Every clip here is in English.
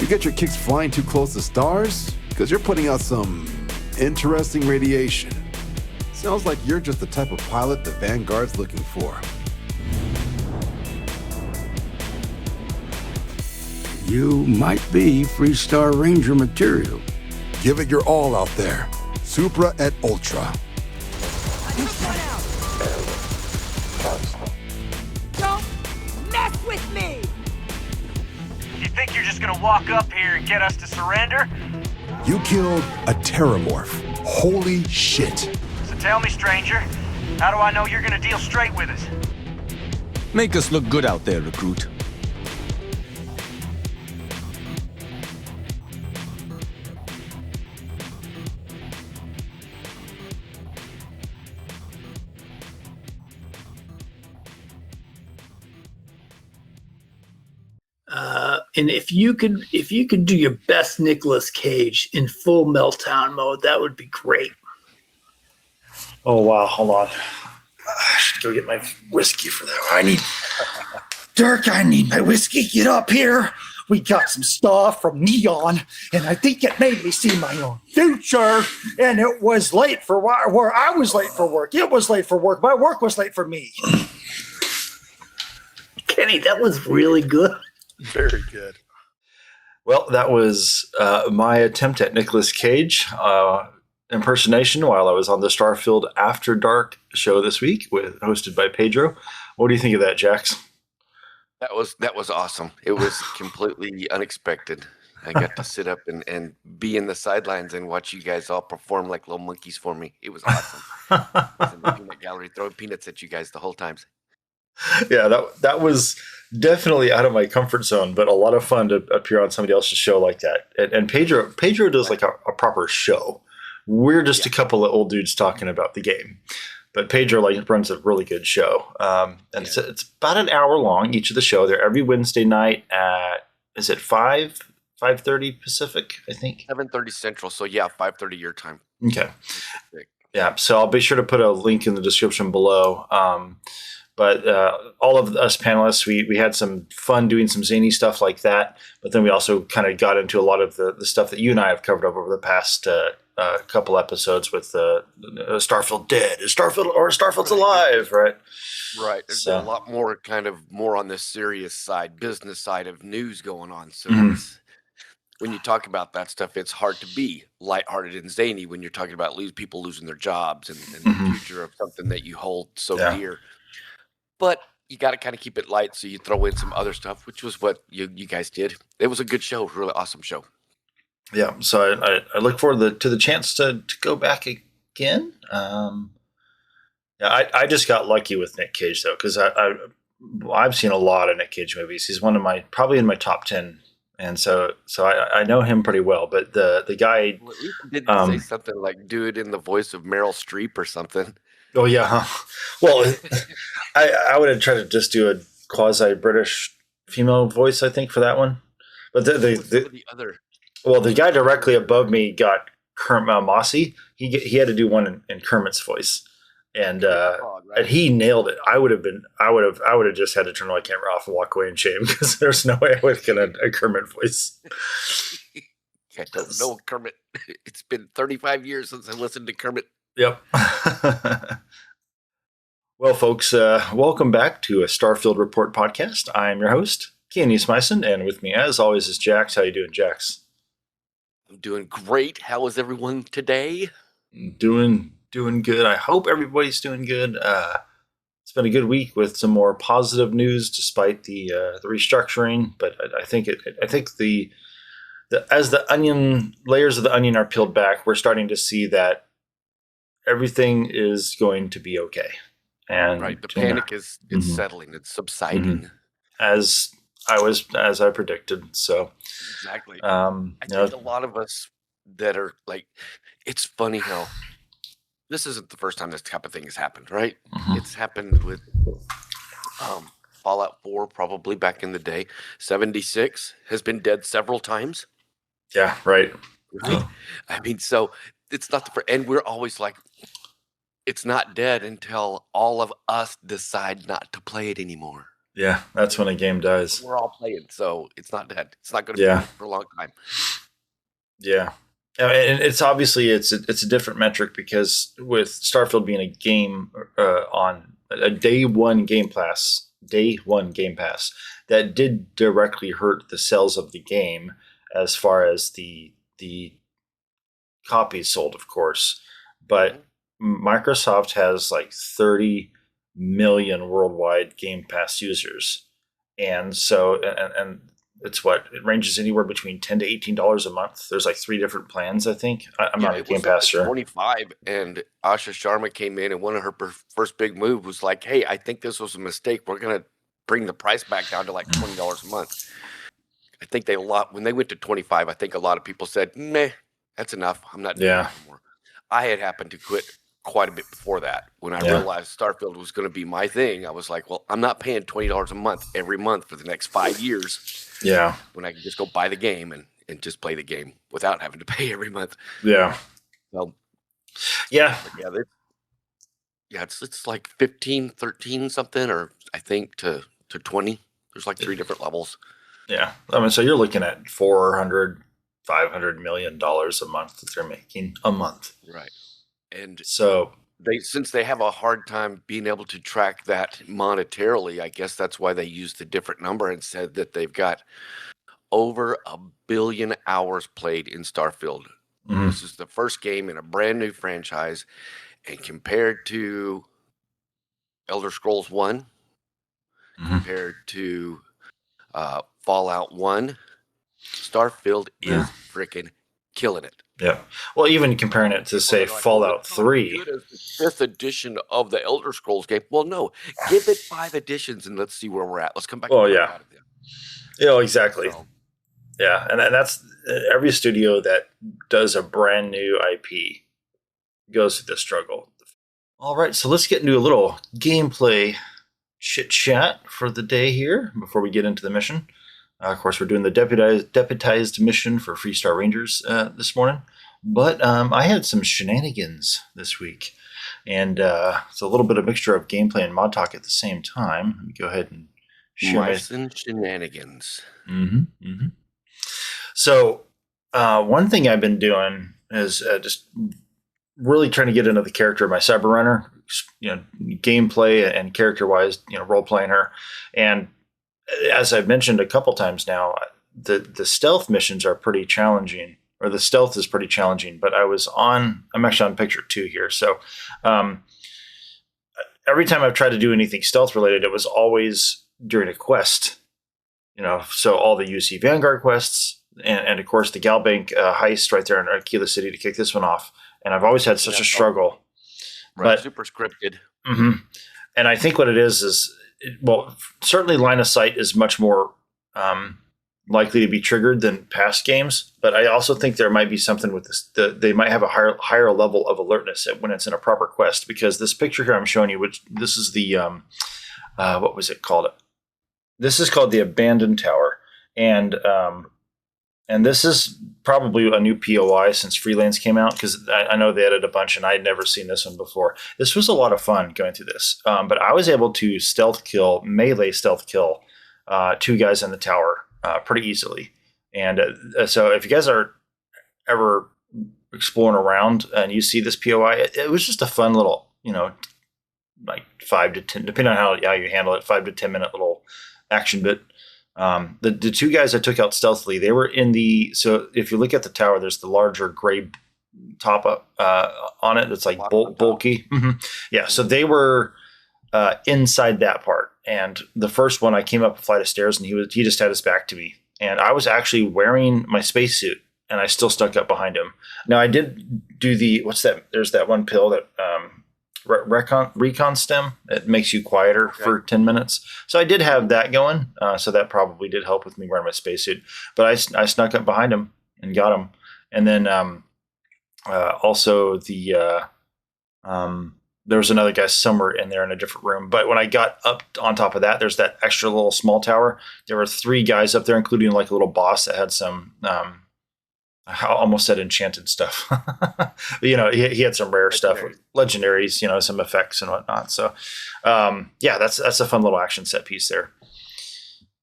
You get your kicks flying too close to stars? Because you're putting out some interesting radiation. Sounds like you're just the type of pilot the Vanguard's looking for. You might be Freestar Ranger material. Give it your all out there. Supra et Ultra. Don't mess with me! You think you're just gonna walk up here and get us to surrender? You killed a Terramorph. Holy shit. So tell me, stranger, how do I know you're gonna deal straight with us? Make us look good out there, recruit. And if you could do your best Nicolas Cage in full meltdown mode, that would be great. Oh wow, hold on. I should go get my whiskey for that. Dirk, I need my whiskey. Get up here. We got some stuff from Neon, and I think it made me see my own future. And it was late for where I was late for work. It was late for work. My work was late for me. Kenny, that was really good. Very good. Well, that was my attempt at Nicolas Cage impersonation while I was on the Starfield After Dark show this week, hosted by Pedro. What do you think of that, Jax? That was awesome. It was completely unexpected. I got to sit up and be in the sidelines and watch you guys all perform like little monkeys for me. It was awesome. I was in the peanut gallery throwing peanuts at you guys the whole time. Yeah, that was definitely out of my comfort zone, but a lot of fun to appear on somebody else's show like that. And Pedro does like a proper show. We're just a couple of old dudes talking about the game, but Pedro runs a really good show. It's about an hour long each of the show. They're every Wednesday night at, is it 5:30 Pacific? I think 7:30 Central. So yeah, 5:30 your time. Okay. Yeah. So I'll be sure to put a link in the description below. But all of us panelists, we had some fun doing some zany stuff like that. But then we also kind of got into a lot of the stuff that you and I have covered up over the past couple episodes with Starfield Dead. Is Starfield or Starfield's alive, right? Right. There's a lot more more on the serious side, business side of news going on. So when you talk about that stuff, it's hard to be lighthearted and zany when you're talking about people losing their jobs and the future of something that you hold so dear. But you got to kind of keep it light, so you throw in some other stuff, which was what you guys did. It was a good show, really awesome show. Yeah, so I look forward to the chance to go back again. I just got lucky with Nick Cage though, because I've seen a lot of Nick Cage movies. He's one of probably in my top 10, and so I know him pretty well. But the guy didn't say something like do it in the voice of Meryl Streep or something. Oh yeah, huh? Well, I would have tried to just do a quasi-British female voice, I think, for that one. But the guy directly above me got Kermit Mossy. He had to do one in Kermit's voice, and he nailed it. I would have just had to turn my camera off and walk away in shame because there's no way I would get a Kermit voice. I don't know Kermit. It's been 35 years since I listened to Kermit. Yep. Well, folks, welcome back to a Starfield Report podcast. I'm your host, Kenneth Smyson, and with me, as always, is Jax. How you doing, Jax? I'm doing great. How is everyone today? Doing good. I hope everybody's doing good. It's been a good week with some more positive news, despite the restructuring. But I think as the layers of the onion are peeled back, we're starting to see that everything is going to be okay. And the panic is settling, it's subsiding. As I predicted. So exactly. I think a lot of us that are like, it's funny how this isn't the first time this type of thing has happened, right? It's happened with Fallout 4 probably back in the day. 76 has been dead several times. Yeah, right. I mean, so it's not and we're always like, it's not dead until all of us decide not to play it anymore. Yeah, that's when a game dies. We're all playing, so it's not dead. It's not going to be dead for a long time. Yeah. And it's obviously it's a different metric because with Starfield being a game on a day one Game Pass, that did directly hurt the sales of the game as far as the copies sold, of course. But Microsoft has like 30 million worldwide Game Pass users, and so and it's what it ranges anywhere between $10 to $18 a month. There's like 3 different plans, I think. I'm not a Game Pass sure. 25, and Asha Sharma came in, and one of her first big move was like, "Hey, I think this was a mistake. We're gonna bring the price back down to like $20 a month." I think when they went to 25, I think a lot of people said, "Meh, that's enough. I'm not doing that anymore." I had happened to quit quite a bit before that. When I realized Starfield was going to be my thing, I was like, well, I'm not paying $20 a month every month for the next 5 years. Yeah. When I can just go buy the game and just play the game without having to pay every month. Yeah. So, yeah. It's like 15, 13 something, or I think to 20. There's like 3 different levels. Yeah. I mean, so you're looking at $400-500 million a month that they're making a month. Right. And so since they have a hard time being able to track that monetarily, I guess that's why they used a different number and said that they've got over 1 billion hours played in Starfield. Mm-hmm. This is the first game in a brand new franchise, and compared to Elder Scrolls 1, compared to Fallout 1, Starfield is freaking killing it. Yeah. Well, even comparing it to, say, Fallout 3. Good as the 5th edition of the Elder Scrolls game. Well, no. Give it 5 editions and let's see where we're at. Let's come back. Oh, yeah. Yeah, exactly. So. Yeah. And that's every studio that does a brand new IP goes through this struggle. All right. So let's get into a little gameplay chit chat for the day here before we get into the mission. Of course, we're doing the deputized mission for Freestar Rangers this morning. But I had some shenanigans this week. And it's a little bit of mixture of gameplay and mod talk at the same time. Let me go ahead and share Smyson shenanigans. So one thing I've been doing is just really trying to get into the character of my Cyber Runner. Gameplay and character-wise, role-playing her. And as I've mentioned a couple times now, the stealth missions are pretty challenging, or the stealth is pretty challenging. But I'm actually on picture 2 here. So every time I've tried to do anything stealth related, it was always during a quest. So all the UC Vanguard quests, and of course the Galbank heist right there in Aquila City to kick this one off. And I've always had such a struggle. Right, but super scripted. And I think what it is certainly line of sight is much more likely to be triggered than past games. But I also think there might be something with this. They might have a higher level of alertness when it's in a proper quest, because this picture here I'm showing you, this is the what was it called? This is called the Abandoned Tower, and this is probably a new POI since Freelance came out, because I know they added a bunch, and I had never seen this one before. This was a lot of fun going through this, but I was able to melee stealth kill 2 guys in the tower pretty easily. And so if you guys are ever exploring around and you see this POI, it was just a fun little, like 5 to 10, depending on how you handle it, 5 to 10 minute little action bit. The 2 guys I took out stealthily, they were so if you look at the tower, there's the larger gray top up on it that's like bulky. Yeah, so they were inside that part. And the first one, I came up a flight of stairs, and he just had his back to me. And I was actually wearing my spacesuit, and I still stuck up behind him. Now, I did do what's that? There's that one pill that recon stem. It makes you quieter for 10 minutes. So I did have that going. So that probably did help with me wearing my spacesuit. But I snuck up behind him and got him. And then also there was another guy somewhere in there in a different room. But when I got up on top of that, there's that extra little small tower. There were 3 guys up there, including like a little boss that had some I almost said enchanted stuff. He had some rare stuff, legendaries, some effects and whatnot. So, that's a fun little action set piece there.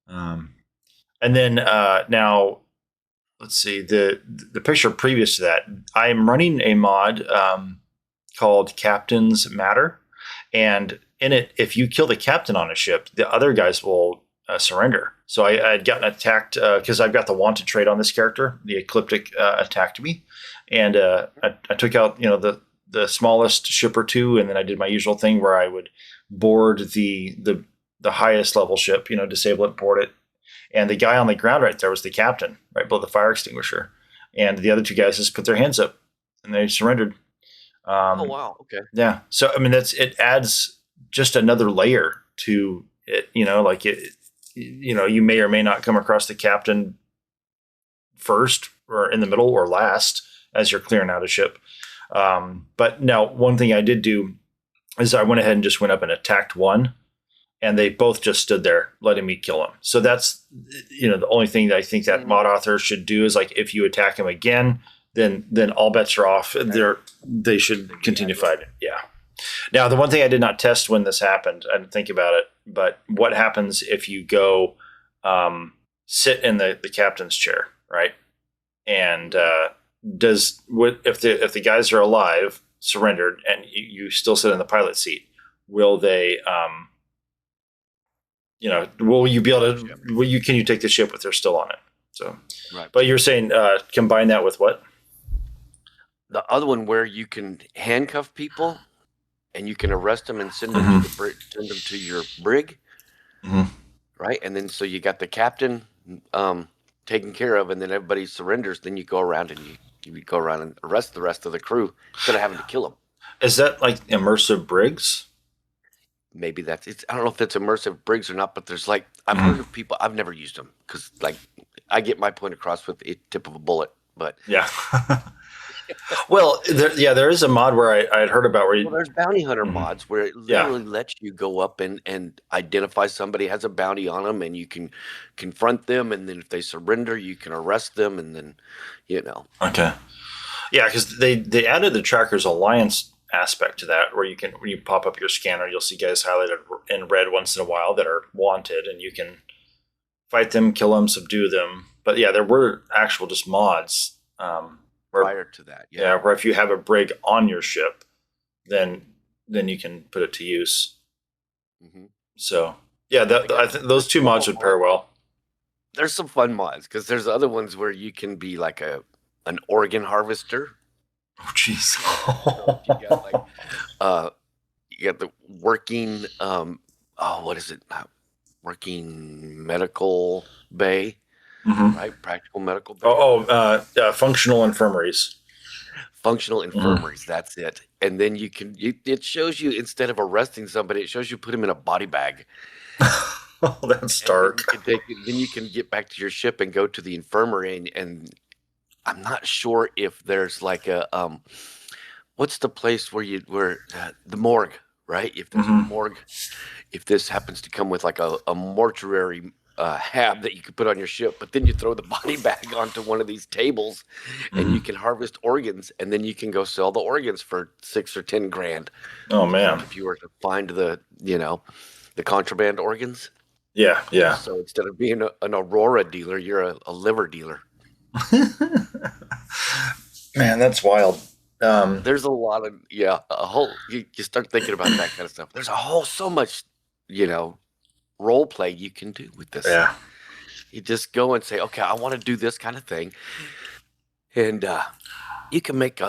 And then now, let's see the picture previous to that. I'm running a mod called Captain's Matter, and in it, if you kill the captain on a ship, the other guys will surrender. So I had gotten attacked because I've got the wanted trait on this character. The Ecliptic attacked me, and I took out the smallest ship or two, and then I did my usual thing where I would board the highest level ship, disable it, board it, and the guy on the ground right there was the captain, right below the fire extinguisher, and the other two guys just put their hands up and they surrendered. Oh wow, okay. Yeah, so I mean it adds just another layer to it. You may or may not come across the captain first or in the middle or last as you're clearing out a ship. But now one thing I did do is I went ahead and just went up and attacked one, and they both just stood there letting me kill him. So that's, the only thing that I think that mod author should do is like, if you attack him again, then all bets are off. They should continue fighting. Yeah. Now, the one thing I did not test when this happened, I didn't think about it, but what happens if you go sit in the captain's chair, right? And if the guys are alive, surrendered, and you still sit in the pilot seat, will they? Will you be able to? Can you take the ship if they're still on it? So, right. But you're saying combine that with what? The other one where you can handcuff people, and you can arrest them and send them to your brig, right? And then so you got the captain taken care of, and then everybody surrenders. Then you go around and you go around and arrest the rest of the crew instead of having to kill them. Is that like immersive brigs? Maybe that's it. I don't know if that's immersive brigs or not, but there's like I've heard of people. I've never used them because like I get my point across with the tip of a bullet. But yeah. Well, there is a mod where I had heard about where there's bounty hunter mods where it literally lets you go up and identify somebody has a bounty on them, and you can confront them, and then if they surrender, you can arrest them, and then Okay. Yeah, because they added the Trackers Alliance aspect to that, where when you pop up your scanner, you'll see guys highlighted in red once in a while that are wanted, and you can fight them, kill them, subdue them. But yeah, there were actual just mods prior to that. Yeah, where if you have a brig on your ship, then you can put it to use. So yeah, I think those two mods would pair well. There's some fun mods because there's other ones where you can be like an organ harvester. Oh, jeez. You got the working, what is it? Working medical bay, right? Practical medical bay. Functional infirmaries. Functional infirmaries, that's it. And then it shows you, instead of arresting somebody, it shows you put them in a body bag. Oh, that's dark. Then you can get back to your ship and go to the infirmary and I'm not sure if there's like a what's the place where the morgue, right? If there's a morgue, if this happens to come with like a mortuary hab that you could put on your ship, but then you throw the body bag onto one of these tables and you can harvest organs, and then you can go sell the organs for $6 or $10,000. Oh man! If you were to find the contraband organs. Yeah, yeah. So instead of being an Aurora dealer, you're a liver dealer. Man, that's wild. There's a lot of you start thinking about that kind of stuff. There's so much role play you can do with this. Yeah, you just go and say, okay, I want to do this kind of thing, and you can make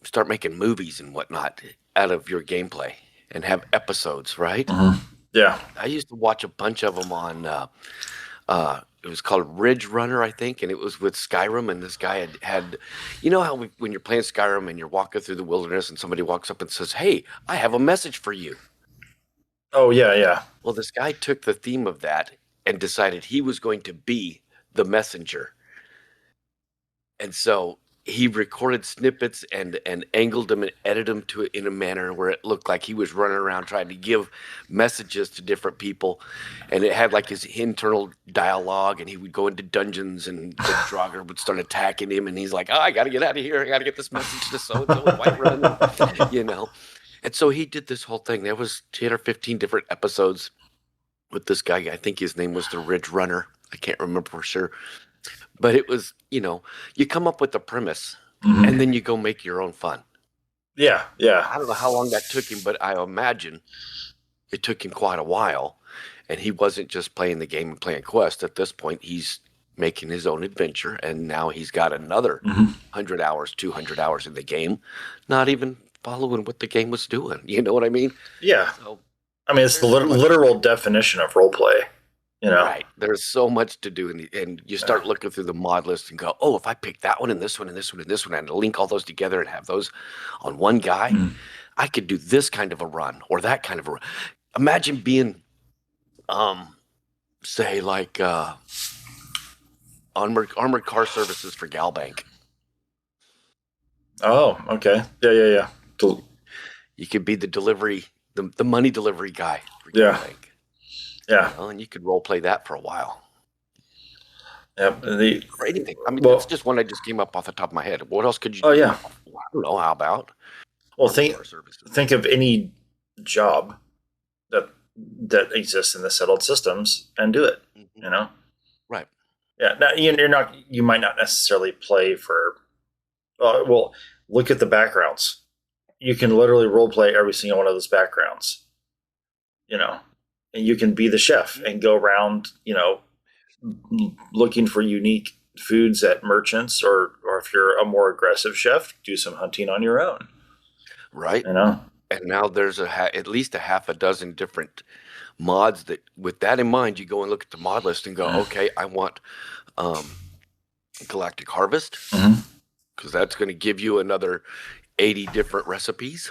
start making movies and whatnot out of your gameplay and have episodes, right? Yeah, I used to watch a bunch of them on it was called Ridge Runner, I think, and it was with Skyrim. And this guy had how when you're playing Skyrim and you're walking through the wilderness and somebody walks up and says, "Hey, I have a message for you." Oh yeah, yeah. Well, this guy took the theme of that and decided he was going to be the messenger. And so he recorded snippets and angled them and edited them to it in a manner where it looked like he was running around trying to give messages to different people, and it had like his internal dialogue, and he would go into dungeons, and the Draugr would start attacking him, and he's like, "Oh, I got to get out of here! I got to get this message to so and so in Whiterun," you know. And so he did this whole thing. There was 10 or 15 different episodes with this guy. I think his name was the Ridge Runner. I can't remember for sure. But it was, you come up with the premise and then you go make your own fun. Yeah. I don't know how long that took him, but I imagine it took him quite a while. And he wasn't just playing the game and playing Quest. At this point, he's making his own adventure. And now he's got another 100 hours, 200 hours in the game, not even following what the game was doing. You know what I mean? Yeah. So, I mean, it's the literal definition of role play. Right. There's so much to do, and you start looking through the mod list and go, "Oh, if I pick that one and this one and this one and this one and link all those together and have those on one guy, I could do this kind of a run or that kind of a run." Imagine being, say, like armored car services for Galbank. Oh, okay. Yeah. You could be the delivery, the money delivery guy for Yeah. Galbank. Yeah. And you could role play that for a while. Yeah. Or anything. I mean, that's just one I just came up off the top of my head. What else could you do? Yeah. I don't know. How about? Well, think of any job that exists in the settled systems and do it. Right. Yeah. Now you might not necessarily play for. Well, look at the backgrounds. You can literally role play every single one of those backgrounds. And you can be the chef and go around, looking for unique foods at merchants, or if you're a more aggressive chef, do some hunting on your own. Right. And now there's at least a half a dozen different mods that, with that in mind, you go and look at the mod list and go, okay, I want Galactic Harvest, because that's going to give you another 80 different recipes.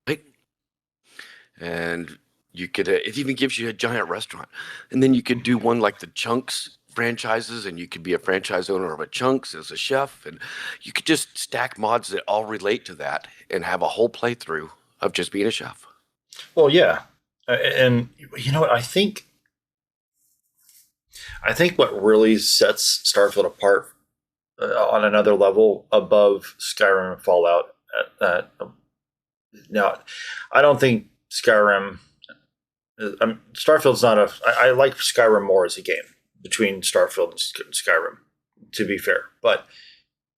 Right? And you could, it even gives you a giant restaurant. And then you could do one like the Chunks franchises, and you could be a franchise owner of a Chunks as a chef. And you could just stack mods that all relate to that and have a whole playthrough of just being a chef. Well, yeah. And you know what? I think what really sets Starfield apart on another level above Skyrim and Fallout. Now, I don't think Skyrim. Starfield's not a. I like Skyrim more as a game between Starfield and Skyrim, to be fair. But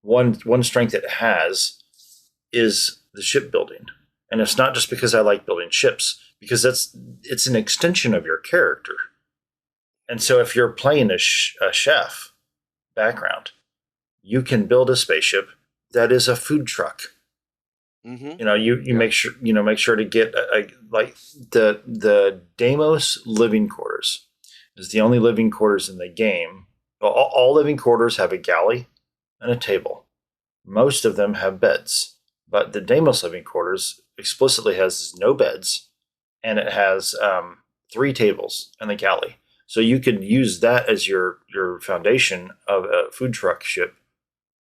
one strength it has is the shipbuilding, and it's not just because I like building ships, because it's an extension of your character. And so if you're playing a chef background, you can build a spaceship that is a food truck. You make sure to get like the Deimos living quarters is the only living quarters in the game. All living quarters have a galley and a table. Most of them have beds, but the Deimos living quarters explicitly has no beds, and it has 3 tables and the galley. So you could use that as your foundation of a food truck ship.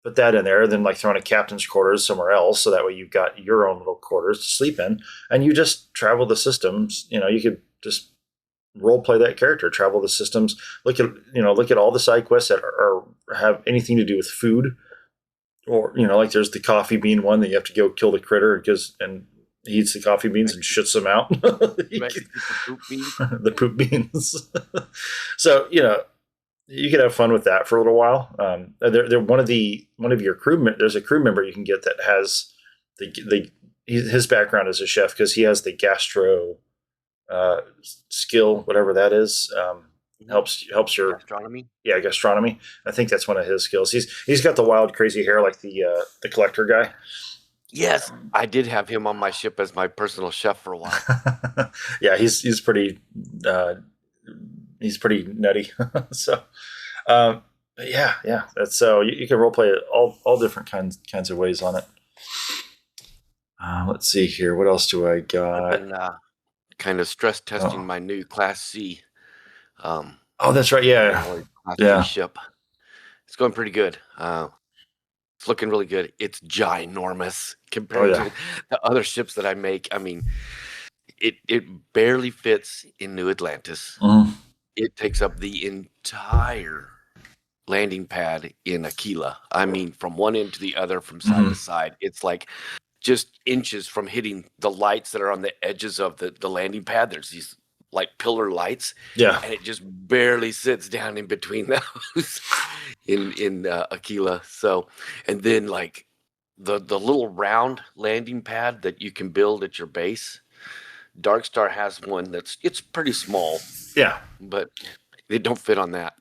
Put that in there, then like throwing a captain's quarters somewhere else, so that way you've got your own little quarters to sleep in, and you just travel the systems. You could just role play that character, travel the systems, look at all the side quests that are have anything to do with food, or like there's the coffee bean one that you have to go kill the critter and he eats the coffee beans and shits them out. The poop beans. So you could have fun with that for a little while. They're one of your crew. There's a crew member you can get that has his background as a chef, because he has the gastro skill, whatever that is. Helps your gastronomy. Yeah, gastronomy. I think that's one of his skills. He's got the wild, crazy hair like the collector guy. Yes, I did have him on my ship as my personal chef for a while. Yeah, he's pretty. He's pretty nutty. So, yeah. That's so you can role play it all different kinds of ways on it. Let's see here. What else do I got? I've been kind of stress testing my new Class C. Oh, that's right. Yeah. Class C ship. It's going pretty good. It's looking really good. It's ginormous Oh compared yeah. to the other ships that I make. I mean, it barely fits in New Atlantis. Mhm. It takes up the entire landing pad in Aquila. I mean, from one end to the other, from side to side. It's like just inches from hitting the lights that are on the edges of the landing pad. There's these like pillar lights, Yeah. and it just barely sits down in between those in Aquila. So, and then like the little round landing pad that you can build at your base. Darkstar has one it's pretty small, Yeah. but they don't fit on that.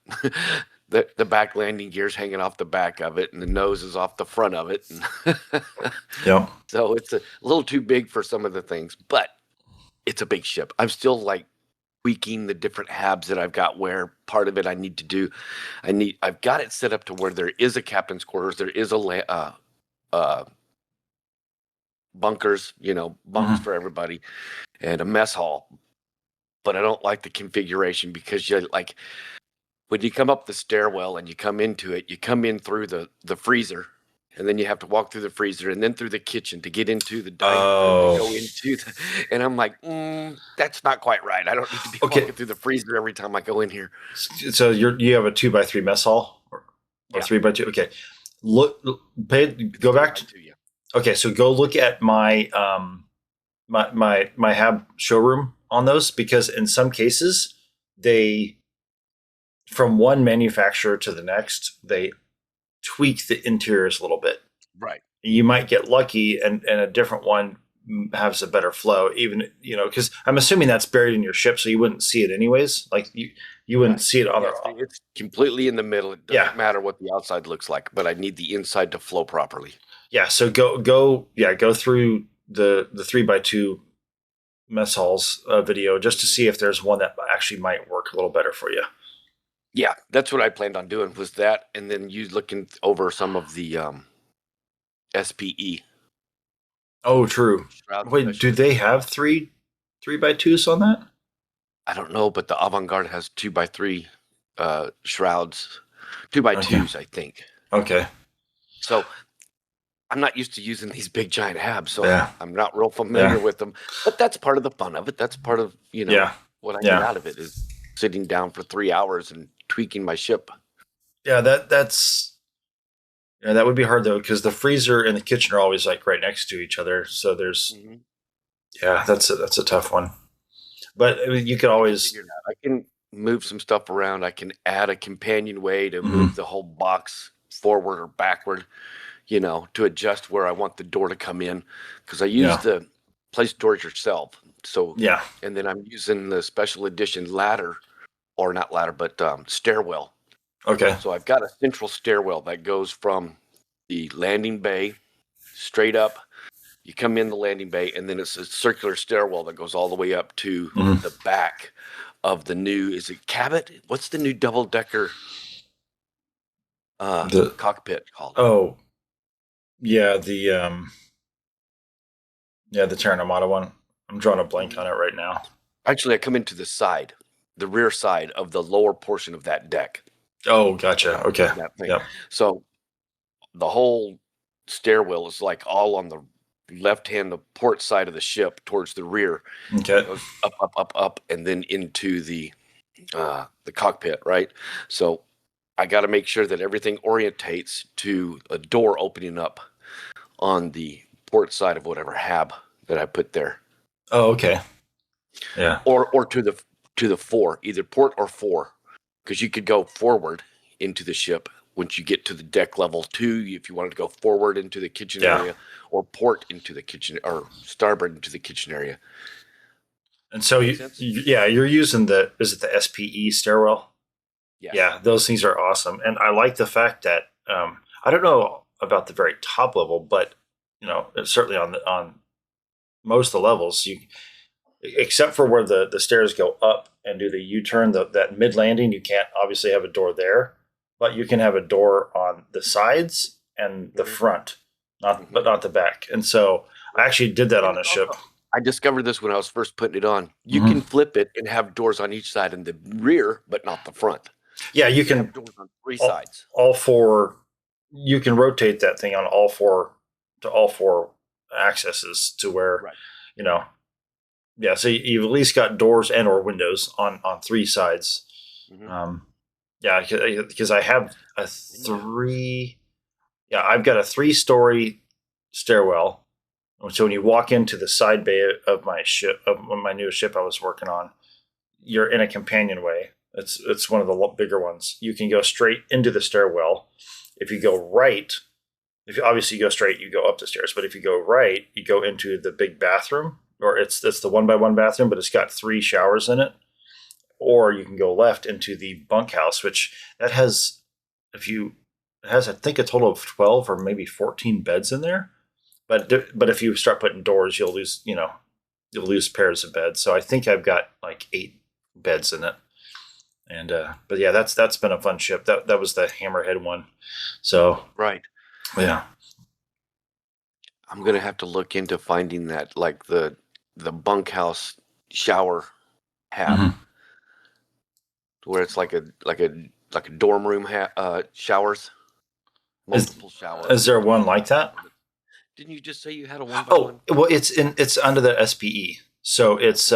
The back landing gear's hanging off the back of it, and the nose is off the front of it. Yeah. So it's a little too big for some of the things, but it's a big ship. I'm still like tweaking the different habs that I've got where part of it I need to do. I've got it set up to where there is a captain's quarters, there is a bunkers, bunks for everybody, and a mess hall. But I don't like the configuration because you like when you come up the stairwell and you come into it, you come in through the freezer, and then you have to walk through the freezer and then through the kitchen to get into the dining room to go into and I'm like, that's not quite right. I don't need to be walking through the freezer every time I go in here. So you have a 2x3 mess hall or 3x2. Okay. Go back to okay. So go look at my my hab showroom on those, because in some cases they, from one manufacturer to the next, they tweak the interiors a little bit. Right. You might get lucky and a different one has a better flow, even, because I'm assuming that's buried in your ship, so you wouldn't see it anyways. Like you wouldn't see it on it's completely in the middle. It doesn't matter what the outside looks like, but I need the inside to flow properly. Yeah. So go through the 3x2 mess halls video just to see if there's one that actually might work a little better for you. Yeah, that's what I planned on doing, was that, and then you looking over some of the SPE. Oh, true. Wait, do they have 3x2s on that? I don't know, but the Avant-Garde has 2x3 shrouds, 2x2s, I think. Okay. So I'm not used to using these big giant habs, so I'm not real familiar with them. But that's part of the fun of it. That's part of what I get out of it, is sitting down for 3 hours and tweaking my ship. Yeah, that would be hard though, because the freezer and the kitchen are always like right next to each other. So there's that's a tough one. But I mean, you could always I can move some stuff around. I can add a companionway to move the whole box forward or backward, to adjust where I want the door to come in, because I use the place doors yourself. So and then I'm using the special edition ladder, or not ladder, but stairwell. Okay. So I've got a central stairwell that goes from the landing bay straight up. You come in the landing bay, and then it's a circular stairwell that goes all the way up to the back of the new, is it Cabot? What's the new double-decker cockpit called? Oh, yeah, the Terra Armada one. I'm drawing a blank on it right now. Actually, I come into the rear side of the lower portion of that deck. Oh, gotcha. Okay. Yep. So the whole stairwell is like all on the left-hand, the port side of the ship towards the rear. Okay. It goes up, and then into the cockpit, right? So I got to make sure that everything orientates to a door opening up on the port side of whatever hab that I put there. Oh, okay. Yeah. Or to the fore, either port or fore, because you could go forward into the ship once you get to the deck level 2, if you wanted to go forward into the kitchen area, or port into the kitchen, or starboard into the kitchen area. And so you're using is it the SPE stairwell? Yes. Yeah, those things are awesome. And I like the fact that I don't know about the very top level, but certainly on most of the levels, except for where the stairs go up and do the U-turn, that mid landing, you can't obviously have a door there, but you can have a door on the sides and the front, but not the back. And so I actually did that on a ship. I discovered this when I was first putting it on. You can flip it and have doors on each side in the rear, but not the front. Yeah, you can have doors on 3 sides. All 4 you can rotate that thing on all four accesses to where, you know, yeah. So you've at least got doors and or windows on 3 sides. Yeah, because I have a 3. Yeah, I've got a 3-story stairwell. So when you walk into the side bay of my ship, of my newest ship I was working on, you're in a companionway. It's one of the bigger ones. You can go straight into the stairwell. If you go right, if you obviously go straight, you go up the stairs. But if you go right, you go into the big bathroom, or it's the 1-by-1 bathroom, but it's got 3 showers in it. Or you can go left into the bunkhouse, which that has, I think a total of 12 or maybe 14 beds in there. But if you start putting doors, you'll lose pairs of beds. So I think I've got like 8 beds in it. And but yeah, that's been a fun ship. That was the Hammerhead one. So yeah, I'm gonna have to look into finding that, like the bunkhouse shower hab, where it's like a dorm room showers, multiple showers. Is there one like that? Didn't you just say you had a 1-by-1? Oh, well, it's under the SPE, so it's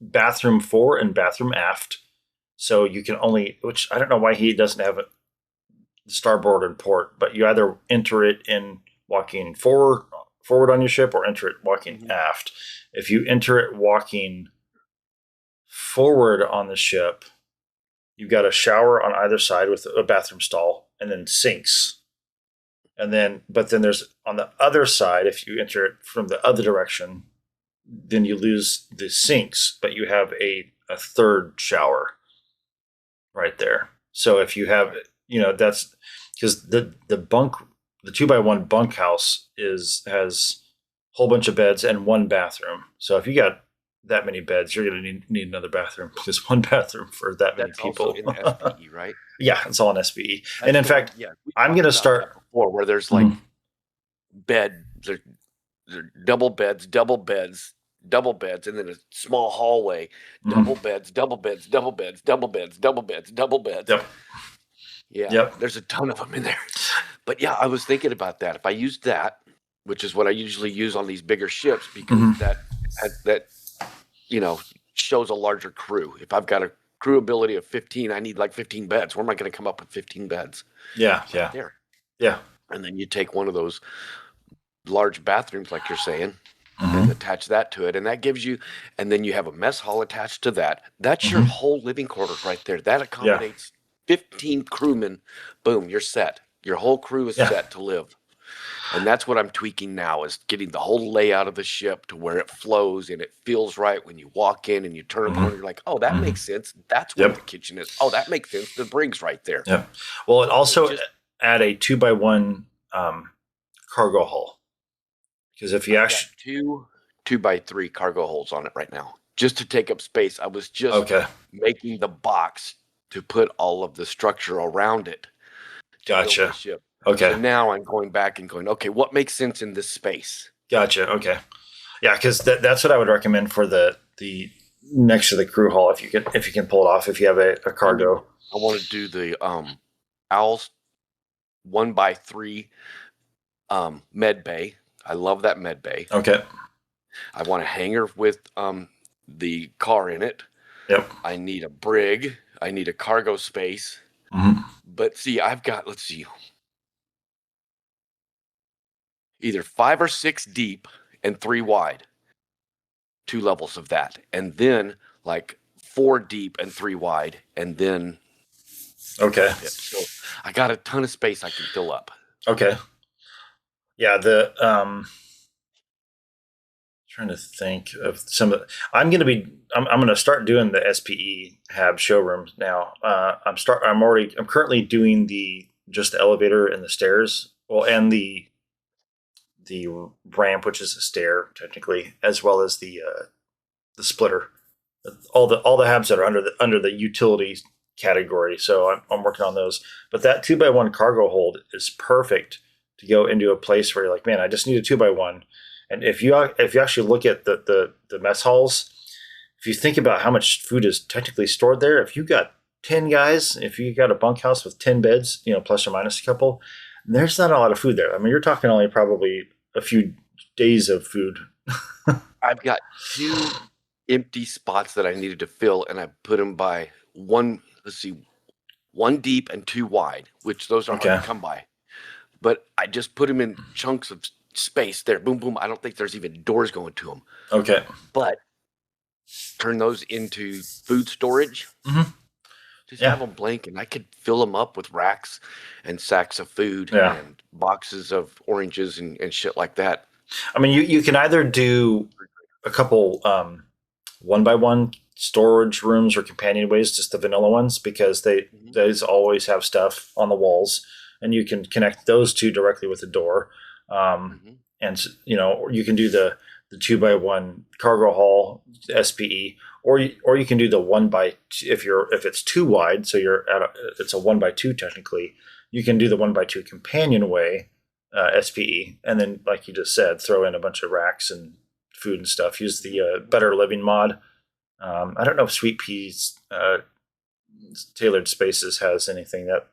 bathroom 4 and bathroom aft. So you can only, which I don't know why he doesn't have a starboard and port, but you either enter it in walking forward on your ship or enter it walking aft. If you enter it walking forward on the ship, you've got a shower on either side with a bathroom stall and then sinks. But then there's on the other side, if you enter it from the other direction, then you lose the sinks, but you have a 3rd shower right there. So if you have, that's because the 2-by-1 bunkhouse has a whole bunch of beds and 1 bathroom. So if you got that many beds, you're going to need another bathroom, because 1 bathroom for that many people. That's also in the SPE, right? Yeah, it's all in SPE. And in fact, I'm going to start where there's like bed, there double beds, and then a small hallway, double beds. Yep. Yeah. Yep. There's a ton of them in there. But yeah, I was thinking about that. If I used that, which is what I usually use on these bigger ships, because that shows a larger crew. If I've got a crew ability of 15, I need like 15 beds. Where am I going to come up with 15 beds? Yeah. There. Yeah. And then you take one of those large bathrooms, like you're saying, and attach that to it. And that gives you, and then you have a mess hall attached to that. That's your whole living quarters right there. That accommodates 15 crewmen. Boom, you're set. Your whole crew is set to live. And that's what I'm tweaking now, is getting the whole layout of the ship to where it flows and it feels right when you walk in and you turn a corner. You're like, oh, that makes sense. That's where the kitchen is. Oh, that makes sense. The brig's right there. Yeah. Well, it also add a 2-by-1 cargo hull, because if you actually 2-by-3 cargo holes on it right now, just to take up space. I was just making the box to put all of the structure around it. Gotcha. Ship. Okay. So now I'm going back and going, okay, what makes sense in this space? Gotcha. Okay. Yeah, because that's what I would recommend for the next to the crew hall, if you can pull it off, if you have a cargo. I want to do the Owls 1-by-3 med bay. I love that med bay. Okay. I want a hangar with the car in it. Yep. I need a brig. I need a cargo space. But see, I've got, let's see, either 5 or 6 deep and 3 wide. 2 levels of that. And then like 4 deep and 3 wide. And then. Okay. So I got a ton of space I can fill up. Okay. Yeah. Trying to think of some of. I'm going to start doing the SPE hab showrooms now. I'm currently doing just the elevator and the stairs. Well, and the ramp, which is a stair technically, as well as the splitter. All the habs that are under the utilities category. So I'm working on those. But that 2-by-1 cargo hold is perfect to go into a place where you're like, man, I just need a 2-by-1. And if you actually look at the mess halls, if you think about how much food is technically stored there, if you got 10 guys, if you got a bunkhouse with 10 beds, plus or minus a couple, There's not a lot of food there. I mean, you're talking only probably a few days of food. I've got 2 empty spots that I needed to fill, and I put them by one. Let's see, 1 deep and 2 wide, which those are hard Okay. to come by. But I just put them in chunks of space there. Boom, boom. I don't think there's even doors going to them. Okay. But turn those into food storage. Mm-hmm. Just have them blank, and I could fill them up with racks and sacks of food and boxes of oranges and shit like that. I mean, you can either do a couple 1x1 storage rooms or companionways, just the vanilla ones, because those always have stuff on the walls, and you can connect those two directly with the door. And you can do the 2x1 cargo haul SPE, or you can do the 1x2 if it's too wide, so it's a 1x2 technically. You can do the 1x2 companionway SPE, and then, like you just said, throw in a bunch of racks and food and stuff. Use the Better Living mod. I don't know if Sweet Pea's Tailored Spaces has anything that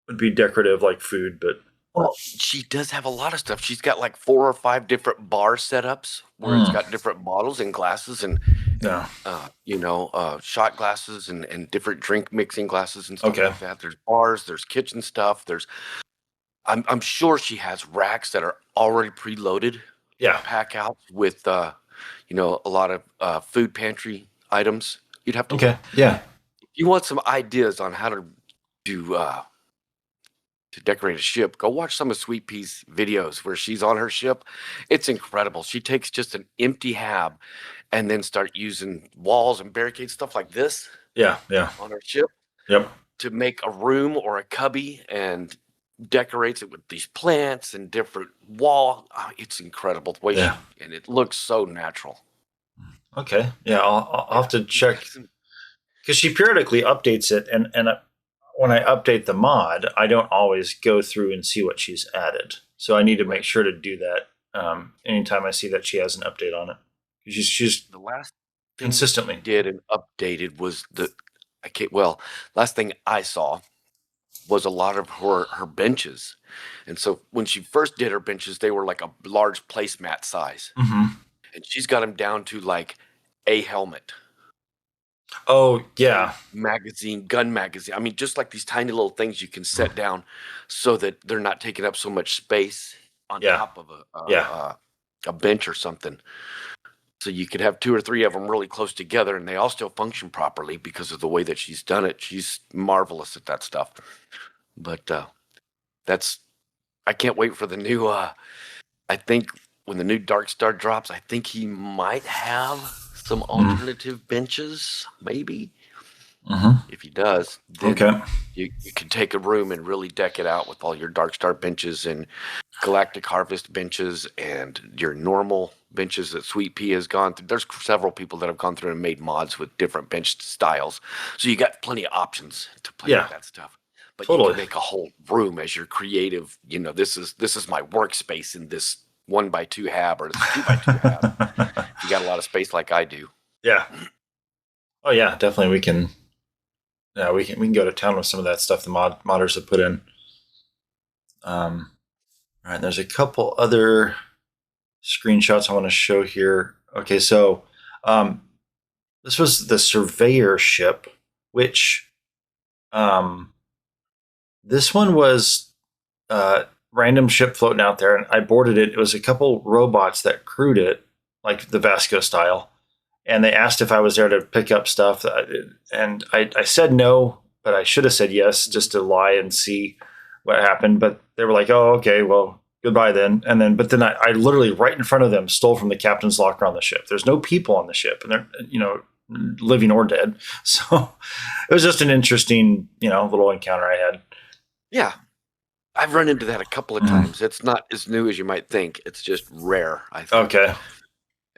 would be decorative like food, but well, she does have a lot of stuff. She's got like 4 or 5 different bar setups where it's got different bottles and glasses and shot glasses and different drink mixing glasses and stuff like that. There's bars, there's kitchen stuff. I'm sure she has racks that are already preloaded. Pack out with a lot of food pantry items. You'd have to if you want some ideas on how to do to decorate a ship, go watch some of Sweet Pea's videos where she's on her ship. It's incredible. She takes just an empty hab and then start using walls and barricades, stuff like this. On her ship. To make a room or a cubby, and decorates it with these plants and different wall. It's incredible the way and it looks so natural. I'll have to check, because she periodically updates it, and when I update the mod, I don't always go through and see what she's added. So I need to make sure to do that anytime I see that she has an update on it. She's the last thing consistently she did and updated was last thing I saw was a lot of her benches. And so when she first did her benches, they were like a large placemat size. And she's got them down to like a helmet. Oh, yeah. Gun magazine. I mean, just like these tiny little things you can set down so that they're not taking up so much space on top of a bench or something. So you could have 2 or 3 of them really close together, and they all still function properly because of the way that she's done it. She's marvelous at that stuff. But I can't wait for the new, I think when the new Dark Star drops, I think he might have some alternative benches, maybe. If he does, then you can take a room and really deck it out with all your Dark Star benches and Galactic Harvest benches and your normal benches that Sweet Pea has gone through. There's several people that have gone through and made mods with different bench styles. So you got plenty of options to play with that stuff. But you can make a whole room as your creative, this is my workspace in this 1x2 hab or this 2x2 hab. If you got a lot of space like I do. Yeah. Oh yeah, definitely we can go to town with some of that stuff the modders have put in. All right, there's a couple other screenshots I want to show here. Okay, so this was the Surveyor ship, which this one was random ship floating out there, and I boarded it. It was a couple robots that crewed it, like the Vasco style. And they asked if I was there to pick up stuff. And I said no, but I should have said yes just to lie and see what happened. But they were like, oh, okay, well, goodbye then. But then I literally right in front of them stole from the captain's locker on the ship. There's no people on the ship, and they're, living or dead. So it was just an interesting, little encounter I had. Yeah. I've run into that a couple of times. It's not as new as you might think. It's just rare, I think. Okay.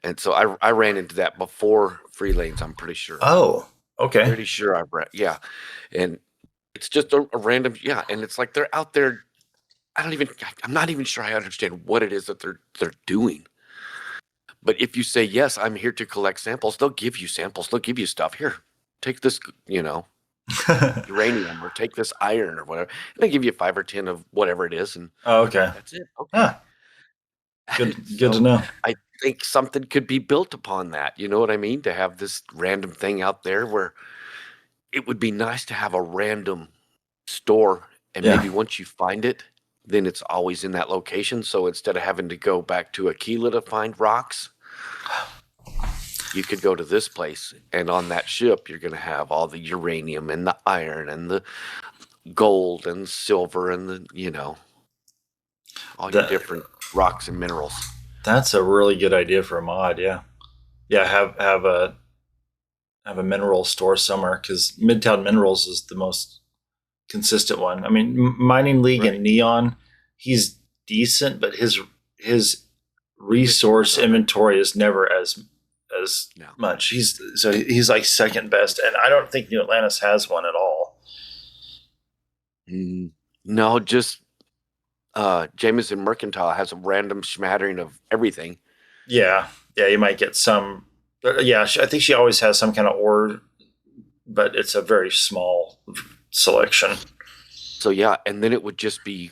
And so I ran into that before Free Lanes, I'm pretty sure. Oh, okay. Pretty sure I've read. Yeah. And it's just a random, and it's like they're out there. I'm not even sure I understand what it is that they're doing. But if you say, yes, I'm here to collect samples, they'll give you samples. They'll give you stuff. Here, take this, uranium, or take this iron or whatever. And they give you 5 or 10 of whatever it is, and Oh, okay. that's it. Okay. Ah, good to So know. I think something could be built upon that. You know what I mean? To have this random thing out there where it would be nice to have a random store, and Yeah. maybe once you find it, then it's always in that location. So instead of having to go back to Aquila to find rocks, you could go to this place, and on that ship, you're going to have all the uranium and the iron and the gold and silver and all your That- different rocks and minerals. That's a really good idea for a mod. Yeah. Have a mineral store somewhere, because Midtown Minerals is the most consistent one. I mean, Mining League and Neon, he's decent, but his resource inventory is never as much. He's like second best, and I don't think New Atlantis has one at all. No, just Jameson Mercantile has a random smattering of everything. Yeah, you might get some. Yeah, I think she always has some kind of ore, but it's a very small selection. So yeah, and then it would just be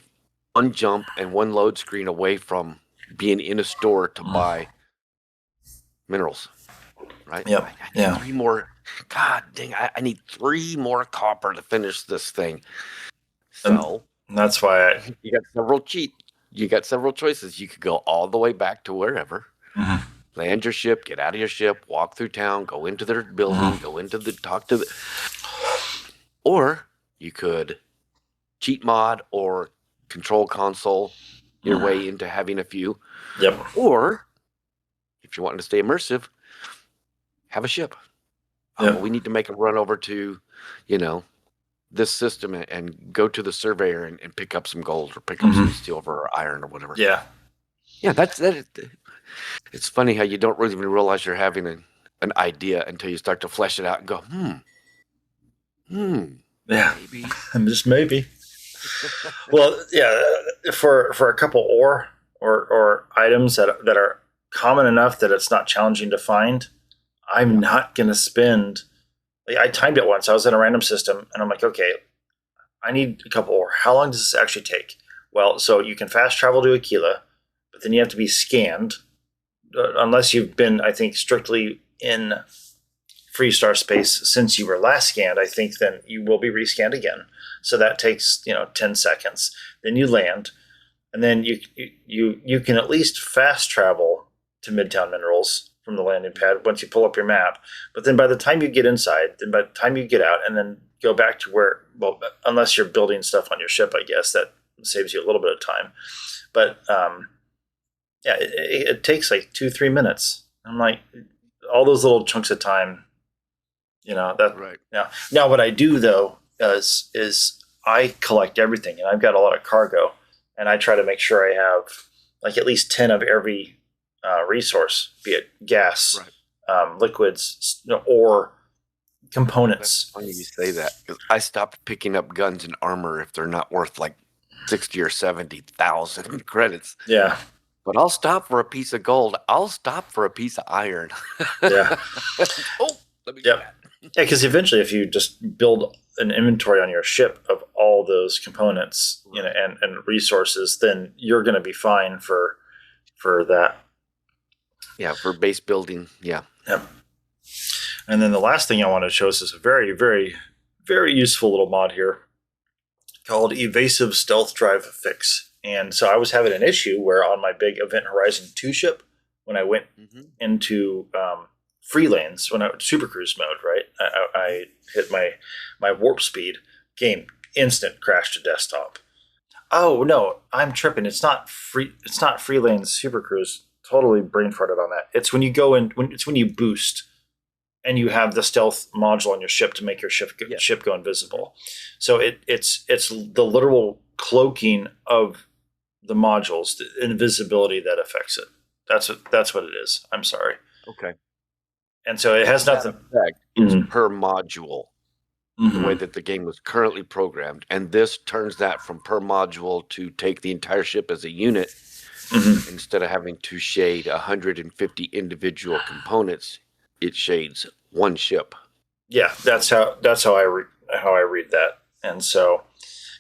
one jump and one load screen away from being in a store to buy minerals, right? Yep. I need 3 more. God dang! I need 3 more copper to finish this thing. So and that's why you got several choices. You could go all the way back to wherever. Mm-hmm. Land your ship, get out of your ship, walk through town, go into their building, go into or you could cheat mod or control console your way into having a few. Yep. Or if you're wanting to stay immersive, have a ship. Yep. We need to make a run over to, this system and go to the surveyor and pick up some gold or pick up some silver or iron or whatever. Yeah. Yeah, that's that. It's funny how you don't really even realize you're having an idea until you start to flesh it out and go, Yeah, maybe. Just maybe. Well, yeah, for a couple ore or items that are common enough that it's not challenging to find, I'm not going to spend. I timed it once. I was in a random system, and I'm like, okay, I need a couple ore. How long does this actually take? Well, so you can fast travel to Aquila, but then you have to be scanned. Unless you've been, I think, strictly in Freestar space since you were last scanned, I think then you will be rescanned again. So that takes 10 seconds. Then you land, and then you can at least fast travel to Midtown Minerals from the landing pad once you pull up your map. But then by the time you get inside, then by the time you get out and then go back to where, well, unless you're building stuff on your ship, I guess that saves you a little bit of time. But yeah, it takes like 2-3 minutes. I'm like, all those little chunks of time, that Right. Yeah. Now what I do though is I collect everything, and I've got a lot of cargo, and I try to make sure I have like at least 10 of every resource, be it gas, liquids, or components. That's funny you say that, because I stopped picking up guns and armor if they're not worth like 60 or 70,000 credits. Yeah. But I'll stop for a piece of gold. I'll stop for a piece of iron. Yeah. Let me do that. Yeah, because eventually, if you just build an inventory on your ship of all those components, and resources, then you're going to be fine for that. Yeah, for base building. Yeah. Yep. And then the last thing I want to show us is a very, very, very useful little mod here called Evasive Stealth Drive Fix. And so I was having an issue where on my big Event Horizon 2 ship, when I went into free lanes, when I Super Cruise mode, right, I hit my warp speed, game instant crash to desktop. Oh no, I'm tripping. It's not free lanes Super Cruise. Totally brain farted on that. It's when you go in, when you boost and you have the stealth module on your ship to make your ship go invisible. So it's the literal cloaking of the modules, the invisibility that affects it. That's what it is. I'm sorry. Okay. And so it has nothing. Effect is per module, the way that the game was currently programmed, and this turns that from per module to take the entire ship as a unit. Instead of having to shade 150 individual components, it shades one ship. Yeah, that's how how I read that. And so,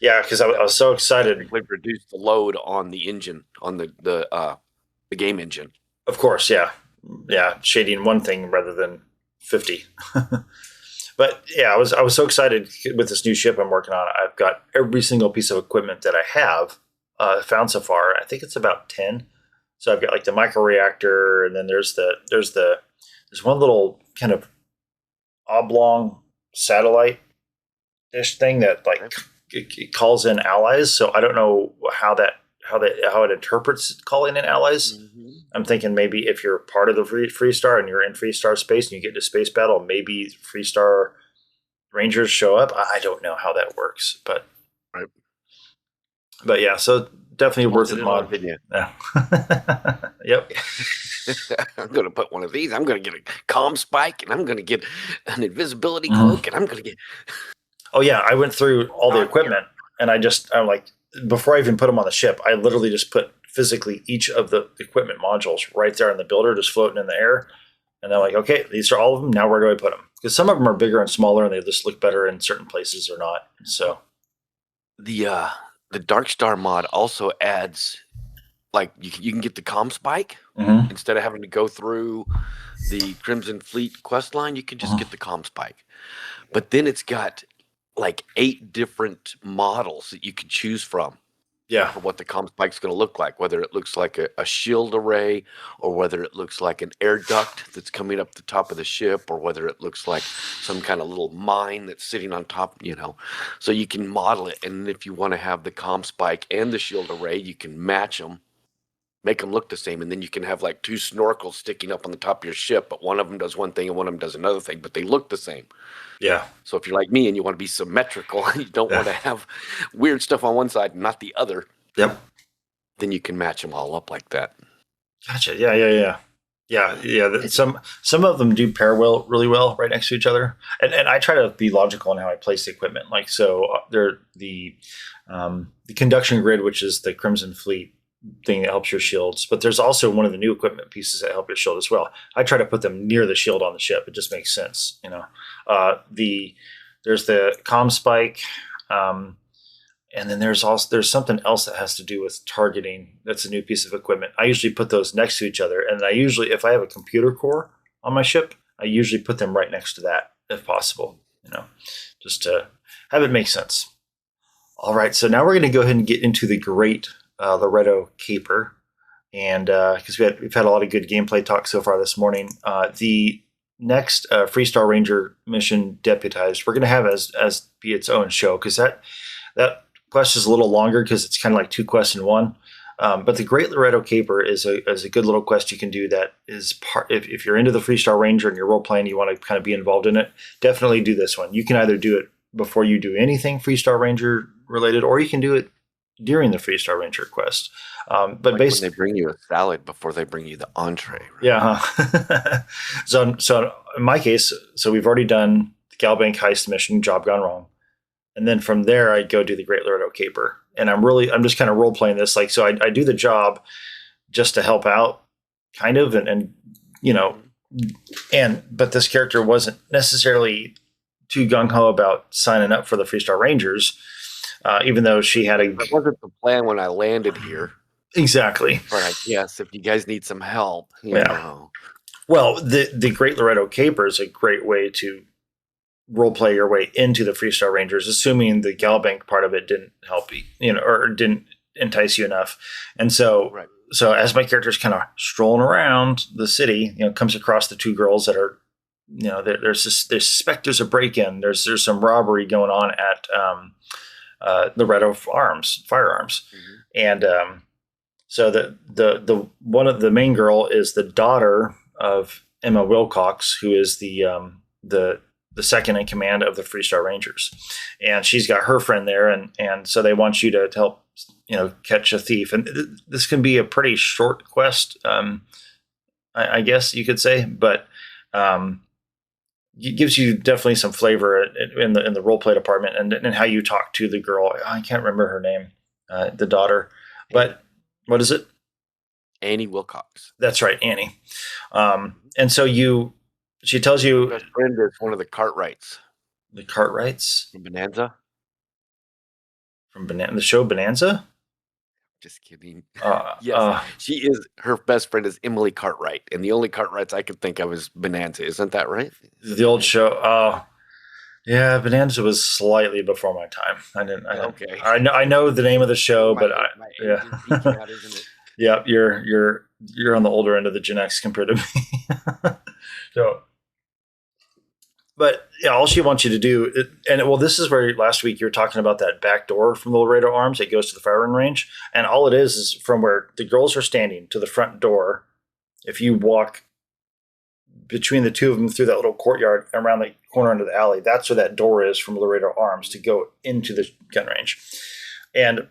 yeah, because I was so excited. We reduced the load on the engine, on the game engine. Of course, yeah, shading one thing rather than 50. But yeah, I was so excited with this new ship I'm working on. I've got every single piece of equipment that I have found so far. I think it's about 10. So I've got like the microreactor, and then there's one little kind of oblong satellite dish thing that like it calls in allies. So I don't know how it interprets calling in allies. Mm-hmm. I'm thinking maybe if you're part of the Freestar and you're in Freestar space and you get into space battle, maybe Freestar Rangers show up. I don't know how that works, but yeah, so definitely worth it. Mod video. Yeah. Yep. I'm going to put one of these. I'm going to get a comm spike, and I'm going to get an invisibility cloak, and I'm going to get. Oh yeah, I went through all the equipment, and I'm like, before I even put them on the ship, I literally just put physically each of the equipment modules right there in the builder, just floating in the air. And they're like, okay, these are all of them. Now where do I put them? Because some of them are bigger and smaller, and they just look better in certain places or not. So the Dark Star mod also adds, like, you can get the comm spike instead of having to go through the Crimson Fleet quest line. You can just get the comm spike, but then it's got like 8 different models that you can choose from. Yeah, for what the comm spike's going to look like, whether it looks like a shield array, or whether it looks like an air duct that's coming up the top of the ship, or whether it looks like some kind of little mine that's sitting on top, So you can model it, and if you want to have the comm spike and the shield array, you can match them, make them look the same, and then you can have like 2 snorkels sticking up on the top of your ship, but one of them does one thing and one of them does another thing, but they look the same. Yeah. So if you're like me and you want to be symmetrical, you don't want to have weird stuff on one side and not the other. Yep. Then you can match them all up like that. Gotcha. Yeah. Some of them do pair really well right next to each other, and I try to be logical in how I place the equipment. Like they're the conduction grid, which is the Crimson Fleet thing that helps your shields, but there's also one of the new equipment pieces that help your shield as well. I try to put them near the shield on the ship. It just makes sense, there's the comm spike, and then there's something else that has to do with targeting. That's a new piece of equipment. I usually put those next to each other, and if I have a computer core on my ship, I usually put them right next to that if possible, just to have it make sense. All right, so now we're going to go ahead and get into the great Laredo caper, and because we've had a lot of good gameplay talk so far this morning. The next Freestar Ranger mission deputized, we're going to have as be its own show, because that quest is a little longer because it's kind of like 2 quests in one. But the Great Laredo Caper is a good little quest you can do that is part. If you're into the Freestar Ranger and you're role playing, you want to kind of be involved in it, definitely do this one. You can either do it before you do anything Freestar Ranger related, or you can do it during the Freestar Ranger quest. But like basically, when they bring you a salad before they bring you the entree. Right? Yeah. So in my case, we've already done the Galbank heist mission, Job Gone Wrong. And then from there, I go do the Great Laredo Caper. And I'm just kind of role playing this. So I do the job just to help out, kind of, but this character wasn't necessarily too gung-ho about signing up for the Freestar Rangers, even though she had That wasn't the plan when I landed here. Exactly. But I guess if you guys need some help, you know. Well, the Great Laredo Caper is a great way to role play your way into the Freestar Rangers, assuming the Galbank part of it didn't help you, or didn't entice you enough. And so, so as my character's kind of strolling around the city, comes across the 2 girls that are, they suspect there's a break-in. There's some robbery going on at Laredo Firearms, and so the one of the main girl is the daughter of Emma Wilcox, who is the second in command of the Freestar Rangers, and she's got her friend there, and so they want you to help catch a thief, and this can be a pretty short quest, I guess you could say, but it gives you definitely some flavor in the role play department, and how you talk to the girl. I can't remember her name, the daughter, but what is it? Annie Wilcox. That's right, Annie. And so she tells you, best friend is one of the Cartwrights. The Cartwrights from Bonanza. From the show Bonanza. Just kidding. Yes, she is. Her best friend is Emily Cartwright, and the only Cartwrights I could think of is Bonanza. Isn't that right? The old show. Yeah, Bonanza was slightly before my time. I didn't. Okay. I know the name of the show, but my age is peeking out, isn't it? Yeah, you're on the older end of the Gen X compared to me. So, but yeah, all she wants you to do, this is where last week you were talking about that back door from the Laredo Arms that goes to the firing range, and all it is from where the girls are standing to the front door. If you walk between the two of them through that little courtyard around the corner into the alley, that's where that door is from Laredo Arms to go into the gun range. And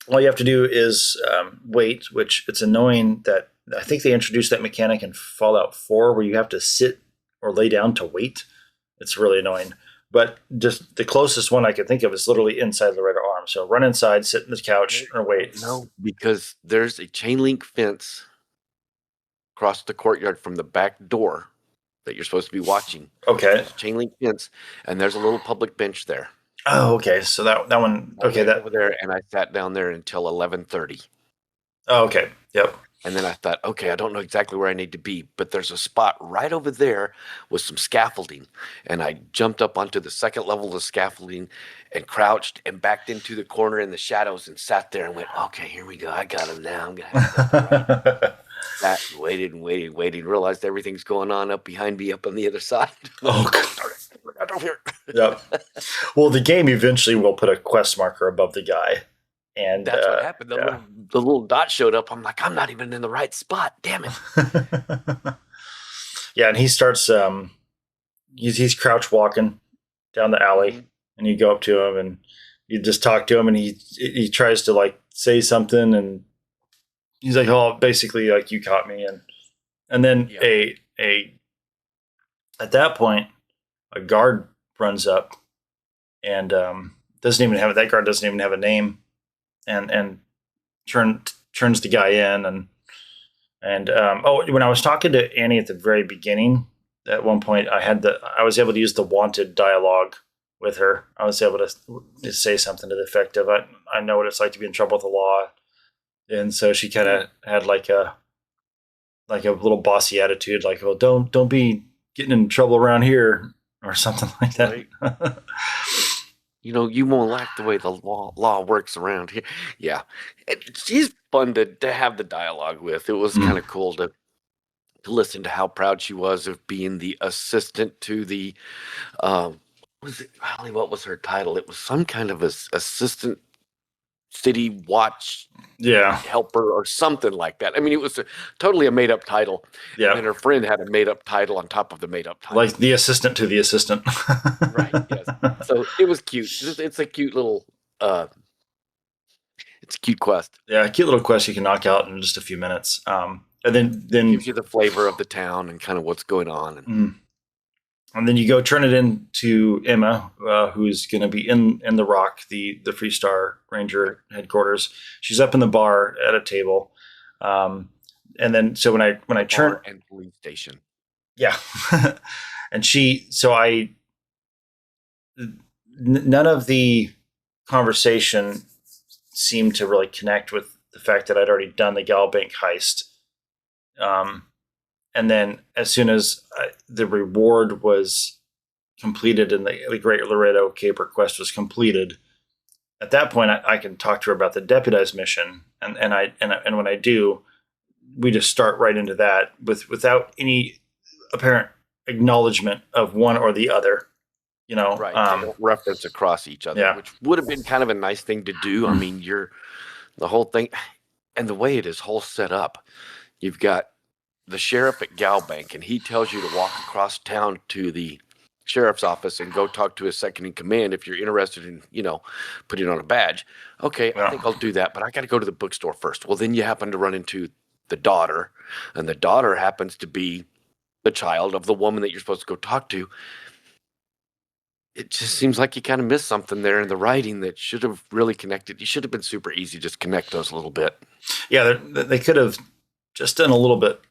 all you have to do is wait, which it's annoying that I think they introduced that mechanic in Fallout 4 where you have to sit or lay down to wait. It's really annoying. But just the closest one I could think of is literally inside Laredo Arms. So run inside, sit in the couch, or wait. No, because there's a chain link fence across the courtyard from the back door that you're supposed to be watching. Okay. There's a chain link fence, and there's a little public bench there. Oh, okay. So that one. Okay, that over there, and I sat down there until 11:30. Oh, okay. Yep. And then I thought, okay, I don't know exactly where I need to be, but there's a spot right over there with some scaffolding. And I jumped up onto the second level of the scaffolding and crouched and backed into the corner in the shadows and sat there and went, okay, here we go. I got him now. I'm going to have to sat and waited, realized everything's going on up behind me up on the other side. Oh, God. Yep. Well, the game eventually will put a quest marker above the guy. And that's what happened. The little dot showed up. I'm like, I'm not even in the right spot. Damn it. Yeah, and he starts. He's crouch walking down the alley, and you go up to him, and you just talk to him, and he tries to like say something, and he's like, "Oh, basically, like you caught me," and then at that point, a guard runs up, and doesn't even have that guard doesn't even have a name. And turns the guy in and when I was talking to Annie at the very beginning, at one point I was able to use the wanted dialogue with her. I was able to say something to the effect of I know what it's like to be in trouble with the law, and so she kind of had like a little bossy attitude, like, well, don't be getting in trouble around here or something like that. Right. You know, you won't like the way the law works around here. Yeah. She's fun to have the dialogue with. It was kind of cool to listen to how proud she was of being the assistant to the, what was her title? It was some kind of assistant city watch helper or something like that. I mean, it was totally a made-up title. Yeah. And her friend had a made-up title on top of the made-up title. Like the assistant to the assistant. Right, yes. So it was cute. It's a cute little it's a cute quest. Yeah, a cute little quest you can knock out in just a few minutes. And then it gives you the flavor of the town and kind of what's going on. And then you go turn it in to Emma, who's going to be in the Rock, the Freestar Ranger headquarters. She's up in the bar at a table, and then so when I turn bar and police station, yeah, and none of the conversation seemed to really connect with the fact that I'd already done the Gal Bank heist. And then as soon as the reward was completed and the Great Laredo Caper quest was completed, at that point I can talk to her about the deputized mission. And when I do, we just start right into that without any apparent acknowledgement of one or the other. You know, right? They don't reference across each other, which would have been kind of a nice thing to do. I mean, the whole thing, and the way it is whole set up, you've got the sheriff at Galbank, and he tells you to walk across town to the sheriff's office and go talk to his second in command if you're interested in, putting on a badge. Okay, I think I'll do that, but I got to go to the bookstore first. Well, then you happen to run into the daughter, and the daughter happens to be the child of the woman that you're supposed to go talk to. It just seems like you kind of missed something there in the writing that should have really connected. You should have been super easy, just connect those a little bit. Yeah, they could have just done a little bit,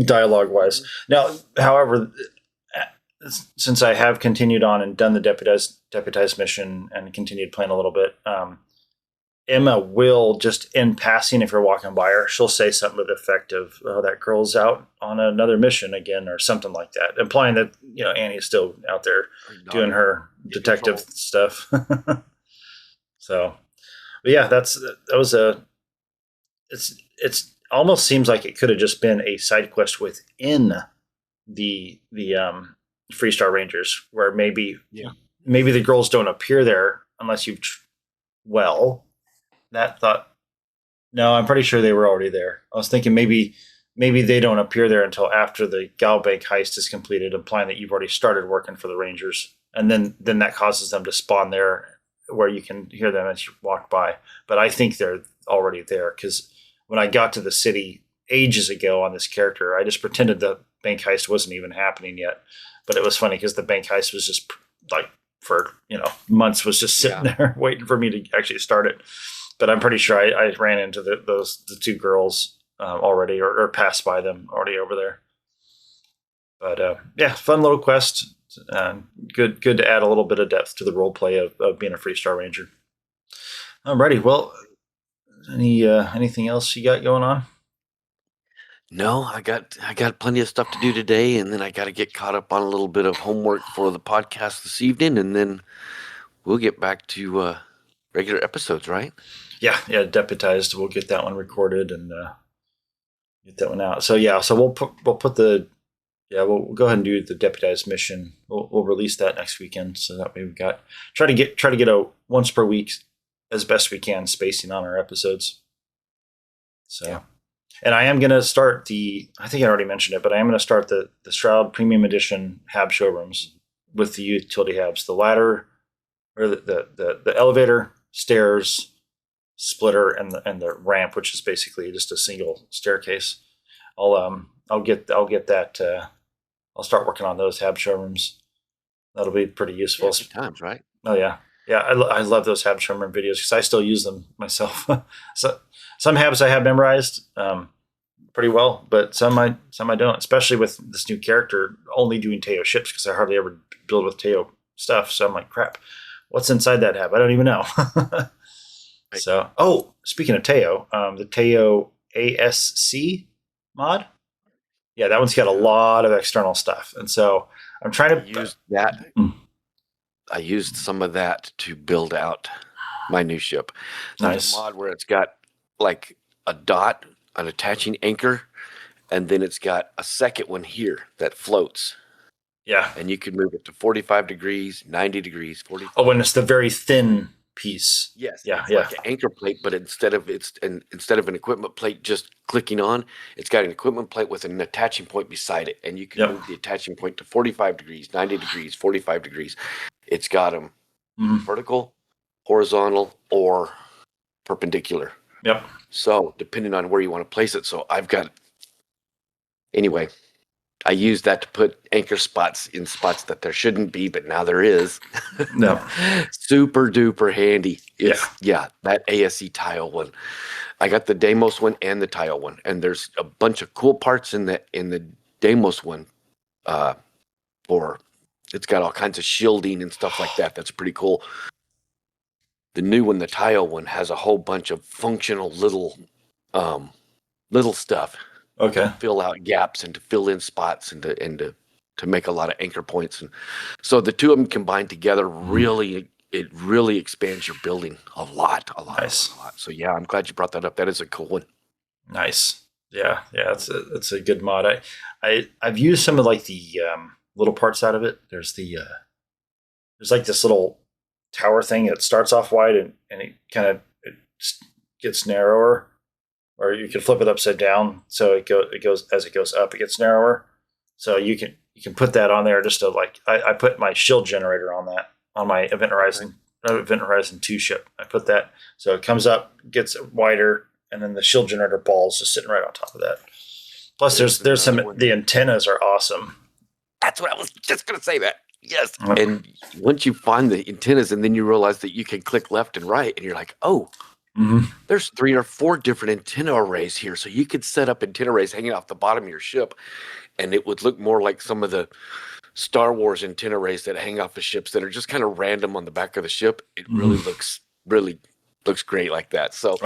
dialogue wise. Now, however, since I have continued on and done the deputized mission and continued playing a little bit, Emma will just in passing, if you're walking by her, she'll say something to the effect of, "Oh, that girl's out on another mission again," or something like that, implying that Annie's still out there doing her detective stuff. So, but yeah, that was a. It's almost seems like it could have just been a side quest within the Freestar Rangers, where maybe the girls don't appear there unless you've that thought. No, I'm pretty sure they were already there. I was thinking maybe they don't appear there until after the Galbank heist is completed, implying that you've already started working for the Rangers, and then that causes them to spawn there where you can hear them as you walk by. But I think they're already there, because when I got to the city ages ago on this character, I just pretended the bank heist wasn't even happening yet. But it was funny because the bank heist was just like for months was just sitting there waiting for me to actually start it. But I'm pretty sure I ran into the two girls already, or passed by them already over there. But yeah, fun little quest. Good to add a little bit of depth to the role play of being a Freestar Ranger. Alrighty, well, anything else you got going on? No, I got plenty of stuff to do today, and then I got to get caught up on a little bit of homework for the podcast this evening, and then we'll get back to regular episodes, right? Yeah, deputized. We'll get that one recorded and get that one out. So yeah, so we'll go ahead and do the deputized mission. We'll release that next weekend, so that way we've got try to get a once per week as best we can spacing on our episodes. So. Yeah. And I am going to start I think I already mentioned it, but I am going to start the Shroud Premium Edition hab showrooms with the utility habs, the ladder, or the elevator, stairs, splitter, and the ramp, which is basically just a single staircase. I'll get that. I'll start working on those hab showrooms. That'll be pretty useful. Yeah, good times, right? Oh yeah. Yeah, I love those hab showroom videos because I still use them myself. So some habs I have memorized pretty well, but some I don't. Especially with this new character only doing Teo ships, because I hardly ever build with Teo stuff. So I'm like, crap, what's inside that hab? I don't even know. Right. So, speaking of Teo, the Teo ASC mod, yeah, that one's got a lot of external stuff, and so I'm trying to use that. I used some of that to build out my new ship. There's nice. a mod where it's got like a dot, an attaching anchor, and then it's got a second one here that floats. Yeah. And you can move it to 45 degrees, 90 degrees, 45. Oh, when it's the very thin piece. Yes. Yeah. Like an anchor plate, but instead of an equipment plate just clicking on, it's got an equipment plate with an attaching point beside it. And you can move the attaching point to 45 degrees, 90 degrees, 45 degrees. It's got them vertical, horizontal, or perpendicular. Yep. So depending on where you want to place it. So anyway, I used that to put anchor spots in spots that there shouldn't be, but now there is. No. Super duper handy. That ASC tile one. I got the Deimos one and the tile one, and there's a bunch of cool parts in the Deimos one. It's got all kinds of shielding and stuff like that. That's pretty cool. The new one, the tile one, has a whole bunch of functional little stuff. Okay. To fill out gaps and to fill in spots and to make a lot of anchor points. And so the two of them combined together really expands your building a lot. Nice. A lot. So yeah, I'm glad you brought that up. That is a cool one. Nice. Yeah. It's a good mod. I've used some of like the little parts out of it. There's like this little tower thing that starts off wide and it kind of gets narrower, or you can flip it upside down so it goes as it goes up, it gets narrower. So you can put that on there just to I put my shield generator on that on my Event Horizon 2 ship. I put that so it comes up, gets wider, and then the shield generator ball is just sitting right on top of that. Plus there's the antennas are awesome. That's what I was just going to say that. Yes. And once you find the antennas and then you realize that you can click left and right and you're like, there's 3 or 4 different antenna arrays here. So you could set up antenna arrays hanging off the bottom of your ship and it would look more like some of the Star Wars antenna arrays that hang off of ships that are just kind of random on the back of the ship. It really looks great like that. So,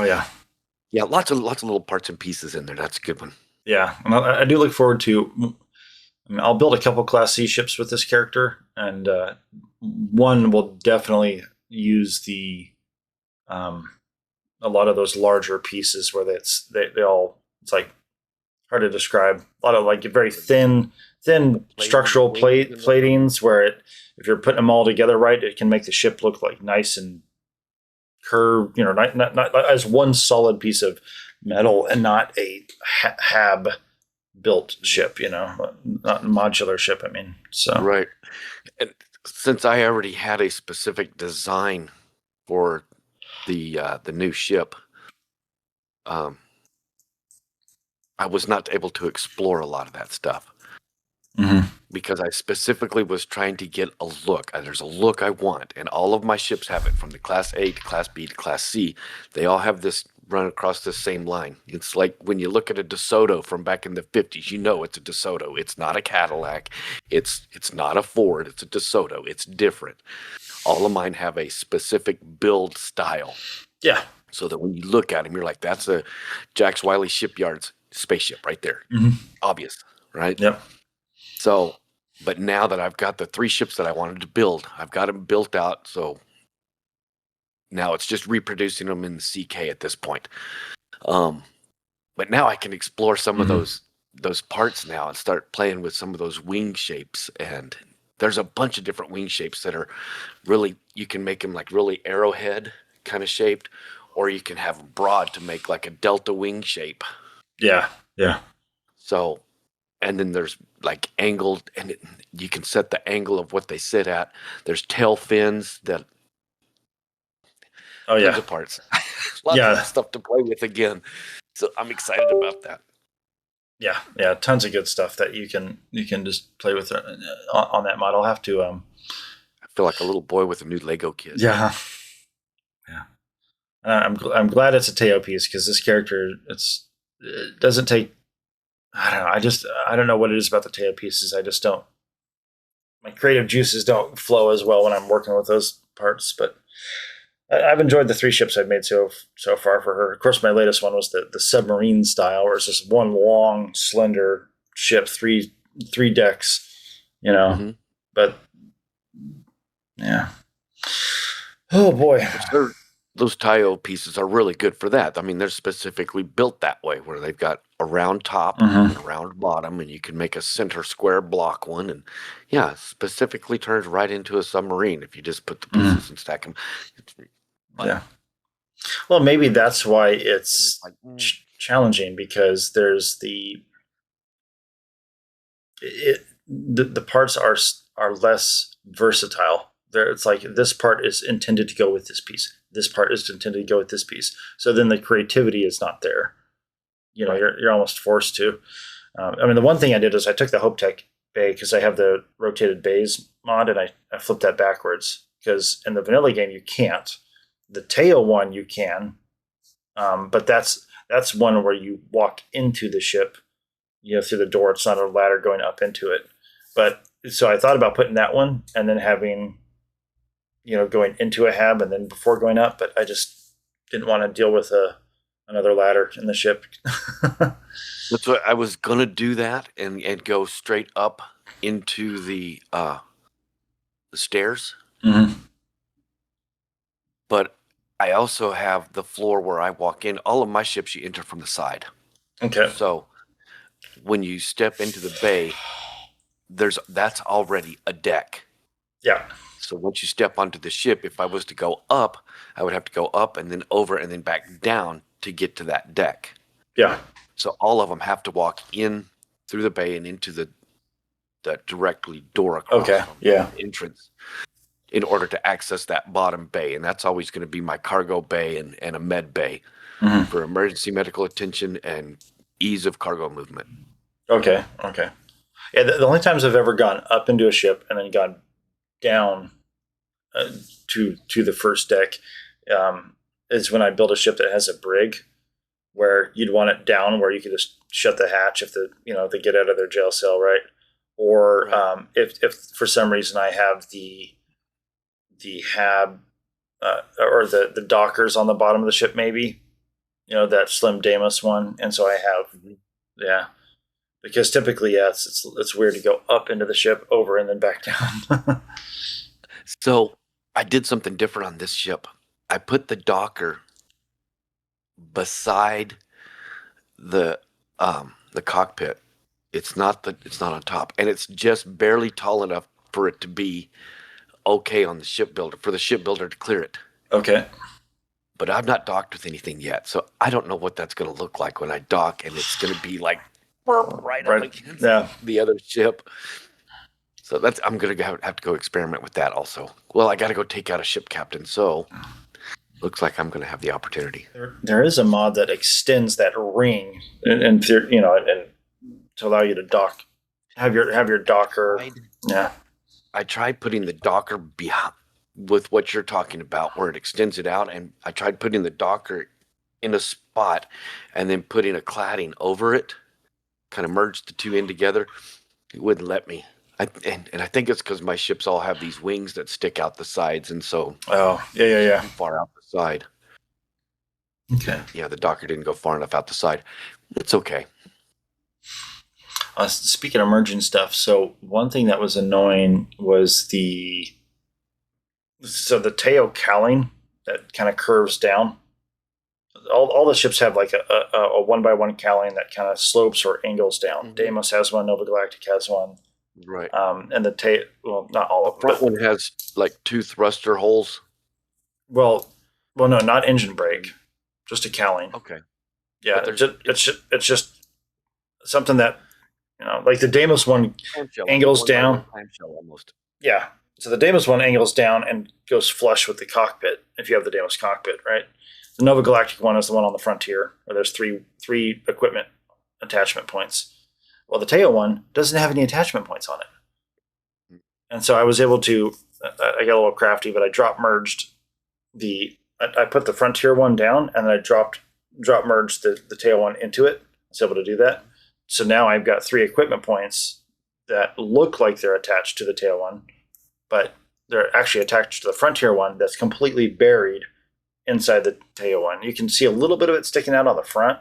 yeah, lots of little parts and pieces in there. That's a good one. Yeah, and I do look forward to. I'll build a couple Class C ships with this character, and one will definitely use the a lot of those larger pieces where it's like hard to describe. A lot of like very thin structural platings where if you're putting them all together right, it can make the ship look like nice and curved. Not as one solid piece of metal and not a hab built ship. Not a modular ship. I mean, so right. And since I already had a specific design for the new ship, I was not able to explore a lot of that stuff because I specifically was trying to get a look. There's a look I want, and all of my ships have it, from the Class A to Class B to Class C. They all have this run across the same line. It's like when you look at a DeSoto from back in the 50s, it's a DeSoto. It's not a Cadillac. It's not a Ford. It's a DeSoto. It's different. All of mine have a specific build style. Yeah. So that when you look at them, you're like, that's a Jax Wiley Shipyard's spaceship right there. Obvious, right? Yep. So, but now that I've got the 3 ships that I wanted to build, I've got them built out. So now it's just reproducing them in the CK at this point. But now I can explore some of those parts now and start playing with some of those wing shapes. And there's a bunch of different wing shapes that are really, you can make them like really arrowhead kind of shaped, or you can have them broad to make like a delta wing shape. Yeah. So, and then there's like angled, and you can set the angle of what they sit at. There's tail fins that. Oh yeah. Tons of parts. Lots of stuff to play with again. So I'm excited about that. Yeah. Tons of good stuff that you can just play with on that mod. I'll have to. I feel like a little boy with a new Lego kit. Yeah. And I'm glad it's a Teo piece, because this character it doesn't take. I don't know. I don't know what it is about the Teo pieces. I just don't. My creative juices don't flow as well when I'm working with those parts. But I've enjoyed the 3 ships I've made so far for her. Of course, my latest one was the submarine style, where it's just one long, slender ship, three decks. But yeah. Oh boy. Those Taio pieces are really good for that. I mean, they're specifically built that way, where they've got a round top and a round bottom, and you can make a center square block one, and specifically turns right into a submarine if you just put the pieces and stack them. Yeah. Well, maybe that's why it's challenging, because there's the parts are less versatile. It's like this part is intended to go with this piece. This part is intended to go with this piece. So then the creativity is not there. You're almost forced to. The one thing I did is I took the Hope Tech bay, because I have the rotated bays mod, and I flipped that backwards, because in the vanilla game you can't. The Teo one you can, but that's one where you walk into the ship, through the door. It's not a ladder going up into it. But so I thought about putting that one and then having, going into a hab and then before going up, but I just didn't want to deal with another ladder in the ship. That's what I was gonna do, that and go straight up into the stairs. But I also have the floor where I walk in. All of my ships you enter from the side. Okay. So when you step into the bay, that's already a deck. Yeah. So once you step onto the ship, if I was to go up, I would have to go up and then over and then back down to get to that deck. Yeah. So all of them have to walk in through the bay and into the directly door across the entrance in order to access that bottom bay. And that's always going to be my cargo bay and a med bay for emergency medical attention and ease of cargo movement. Okay. Yeah, the only times I've ever gone up into a ship and then gone down to the first deck is when I build a ship that has a brig, where you'd want it down where you could just shut the hatch if they get out of their jail cell, right? or Right. if for some reason I have the hab or the dockers on the bottom of the ship, maybe that Slim Damus one, and so I have yeah. Because typically, yeah, it's weird to go up into the ship, over, and then back down. So I did something different on this ship. I put the docker beside the cockpit. It's not on top, and it's just barely tall enough for it to be okay on the shipbuilder, for the shipbuilder to clear it. Okay. But I've not docked with anything yet, so I don't know what that's going to look like when I dock, and it's going to be like right up against the other ship. So I'm going to have to go experiment with that also. Well, I got to go take out a ship captain, so looks like I'm going to have the opportunity. There is a mod that extends that ring, and to allow you to dock, have your docker. Yeah. I tried putting the docker behind with what you're talking about, where it extends it out, and I tried putting the docker in a spot and then putting a cladding over it, kind of merged the two in together. It wouldn't let me. And I think it's because my ships all have these wings that stick out the sides, and so yeah, too far out the side. Okay. Yeah, the docker didn't go far enough out the side. It's okay. Speaking of merging stuff, so one thing that was annoying was the tail cowling that kind of curves down. All the ships have like a one by one cowling that kind of slopes or angles down. Mm-hmm. Deimos has one, Nova Galactic has one. Right. And the tail, well, not all of them. The front one has like two thruster holes. Well, no, not engine brake, just a cowling. Okay. Yeah, it's just something that like the Deimos one angles down. Clamshell almost. Yeah. So the Deimos one angles down and goes flush with the cockpit if you have the Deimos cockpit, right? The Nova Galactic one is the one on the Frontier, where there's three equipment attachment points. Well, the Teo one doesn't have any attachment points on it. And so I was able to, I got a little crafty, but I drop merged I put the Frontier one down, and then I drop merged the Teo one into it. I was able to do that. So now I've got 3 equipment points that look like they're attached to the Teo one, but they're actually attached to the Frontier one that's completely buried inside the Teo one. You can see a little bit of it sticking out on the front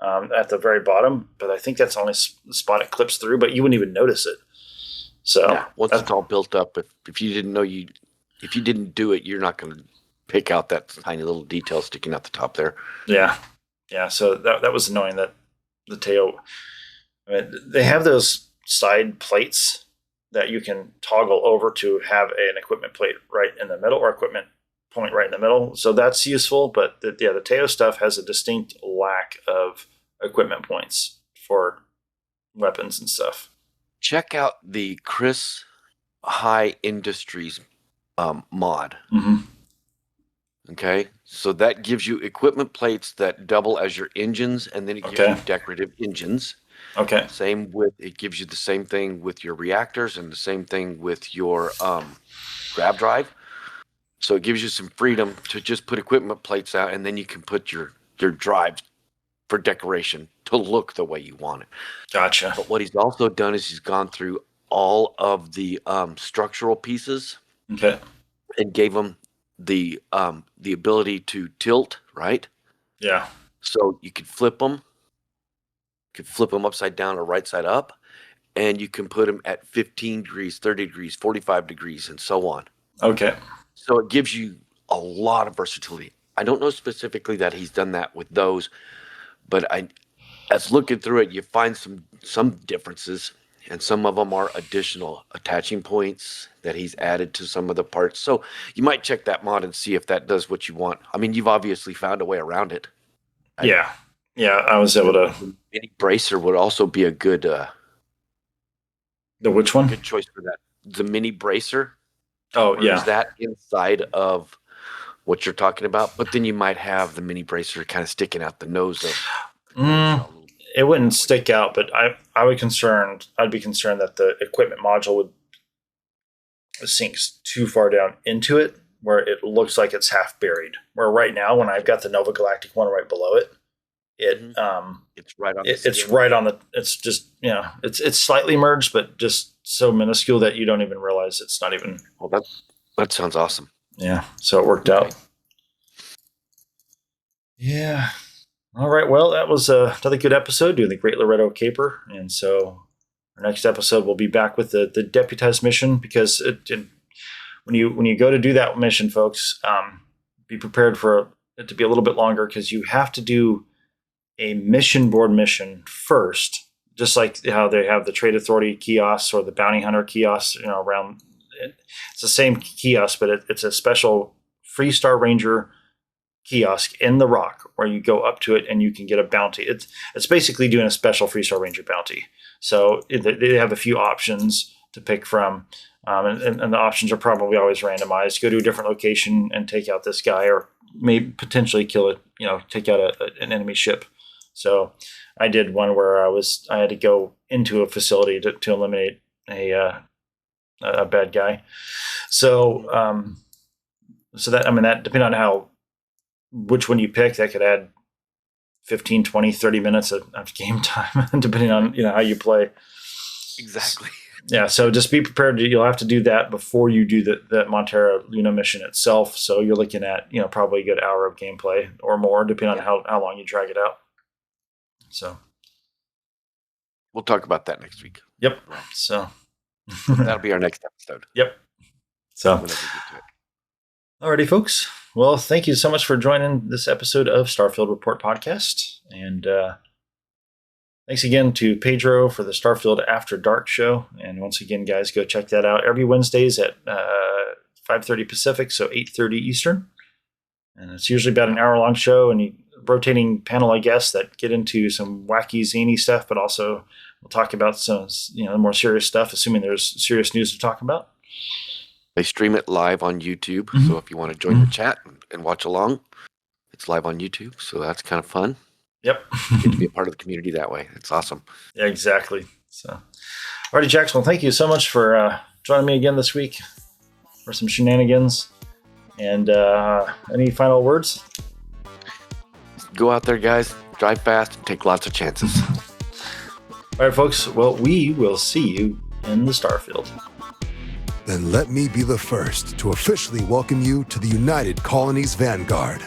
at the very bottom, but I think that's the only spot it clips through, but you wouldn't even notice it. So yeah, once it's all built up, if you didn't know if you didn't do it, you're not going to pick out that tiny little detail sticking out the top there. Yeah. So that was annoying that the Teo, they have those side plates that you can toggle over to have an equipment plate right in the middle, or equipment point right in the middle. So that's useful, but the Teo stuff has a distinct lack of equipment points for weapons and stuff. Check out the Chris High Industries mod. Mm-hmm. Okay, so that gives you equipment plates that double as your engines, and then it gives you decorative engines. Okay. It gives you the same thing with your reactors, and the same thing with your grav drive. So it gives you some freedom to just put equipment plates out, and then you can put your drives for decoration to look the way you want it. Gotcha. But what he's also done is he's gone through all of the structural pieces, and gave them the ability to tilt, right? Yeah. So you could flip them. You could flip them upside down or right side up, and you can put them at 15 degrees, 30 degrees, 45 degrees, and so on. Okay. So it gives you a lot of versatility. I don't know specifically that he's done that with those, but as looking through it, you find some differences, and some of them are additional attaching points that he's added to some of the parts. So you might check that mod and see if that does what you want. I mean, you've obviously found a way around it. Yeah, I was able to. The mini bracer would also be a good. The which one? Good choice for that. The mini bracer. Oh, yeah. Is that inside of what you're talking about? But then you might have the mini bracer kind of sticking out the nose of. It wouldn't stick out, but I'd be concerned that the equipment module would sink too far down into it, where it looks like it's half buried. Where right now, when I've got the Nova Galactic one right below it, it It's right on. it's right on the. It's just it's slightly merged, but just so minuscule that you don't even realize it's not even. Well, that sounds awesome. Yeah, so it worked out. Yeah. All right. Well, that was another good episode doing the Great Laredo Caper, and so our next episode we'll be back with the deputized mission, because when you go to do that mission, folks, be prepared for it to be a little bit longer, because you have to do a mission board mission first, just like how they have the Trade Authority kiosks or the Bounty Hunter kiosks, around. It's the same kiosk, but it's a special Freestar Ranger kiosk in the rock where you go up to it and you can get a bounty. It's basically doing a special Freestar Ranger bounty. So they have a few options to pick from, and the options are probably always randomized. Go to a different location and take out this guy, or maybe potentially kill it. Take out an enemy ship. So I did one where I had to go into a facility to eliminate a bad guy. So that depending on which one you pick, that could add 15, 20, 30 minutes of game time, depending on how you play. Exactly. Yeah, so just be prepared. You'll have to do that before you do the Montera Luna mission itself. So you're looking at probably a good hour of gameplay or more, depending on how long you drag it out. So we'll talk about that next week. Yep. So that'll be our next episode. Yep. So alrighty, folks. Well, thank you so much for joining this episode of Starfield Report Podcast. And thanks again to Pedro for the Starfield After Dark show. And once again, guys, go check that out every Wednesdays at 5:30 Pacific, so 8:30 Eastern. And it's usually about an hour-long show, and rotating panel of guests that get into some wacky, zany stuff, but also we'll talk about some more serious stuff, assuming there's serious news to talk about. They stream it live on YouTube, so if you want to join the chat and watch along, it's live on YouTube, so that's kind of fun. Yep. You get to be a part of the community that way. It's awesome. Yeah, exactly. So, alrighty, Jackson, well, thank you so much for joining me again this week for some shenanigans. And any final words? Go out there, guys. Drive fast and take lots of chances. All right, folks. Well, we will see you in the Starfield. Then let me be the first to officially welcome you to the United Colonies Vanguard.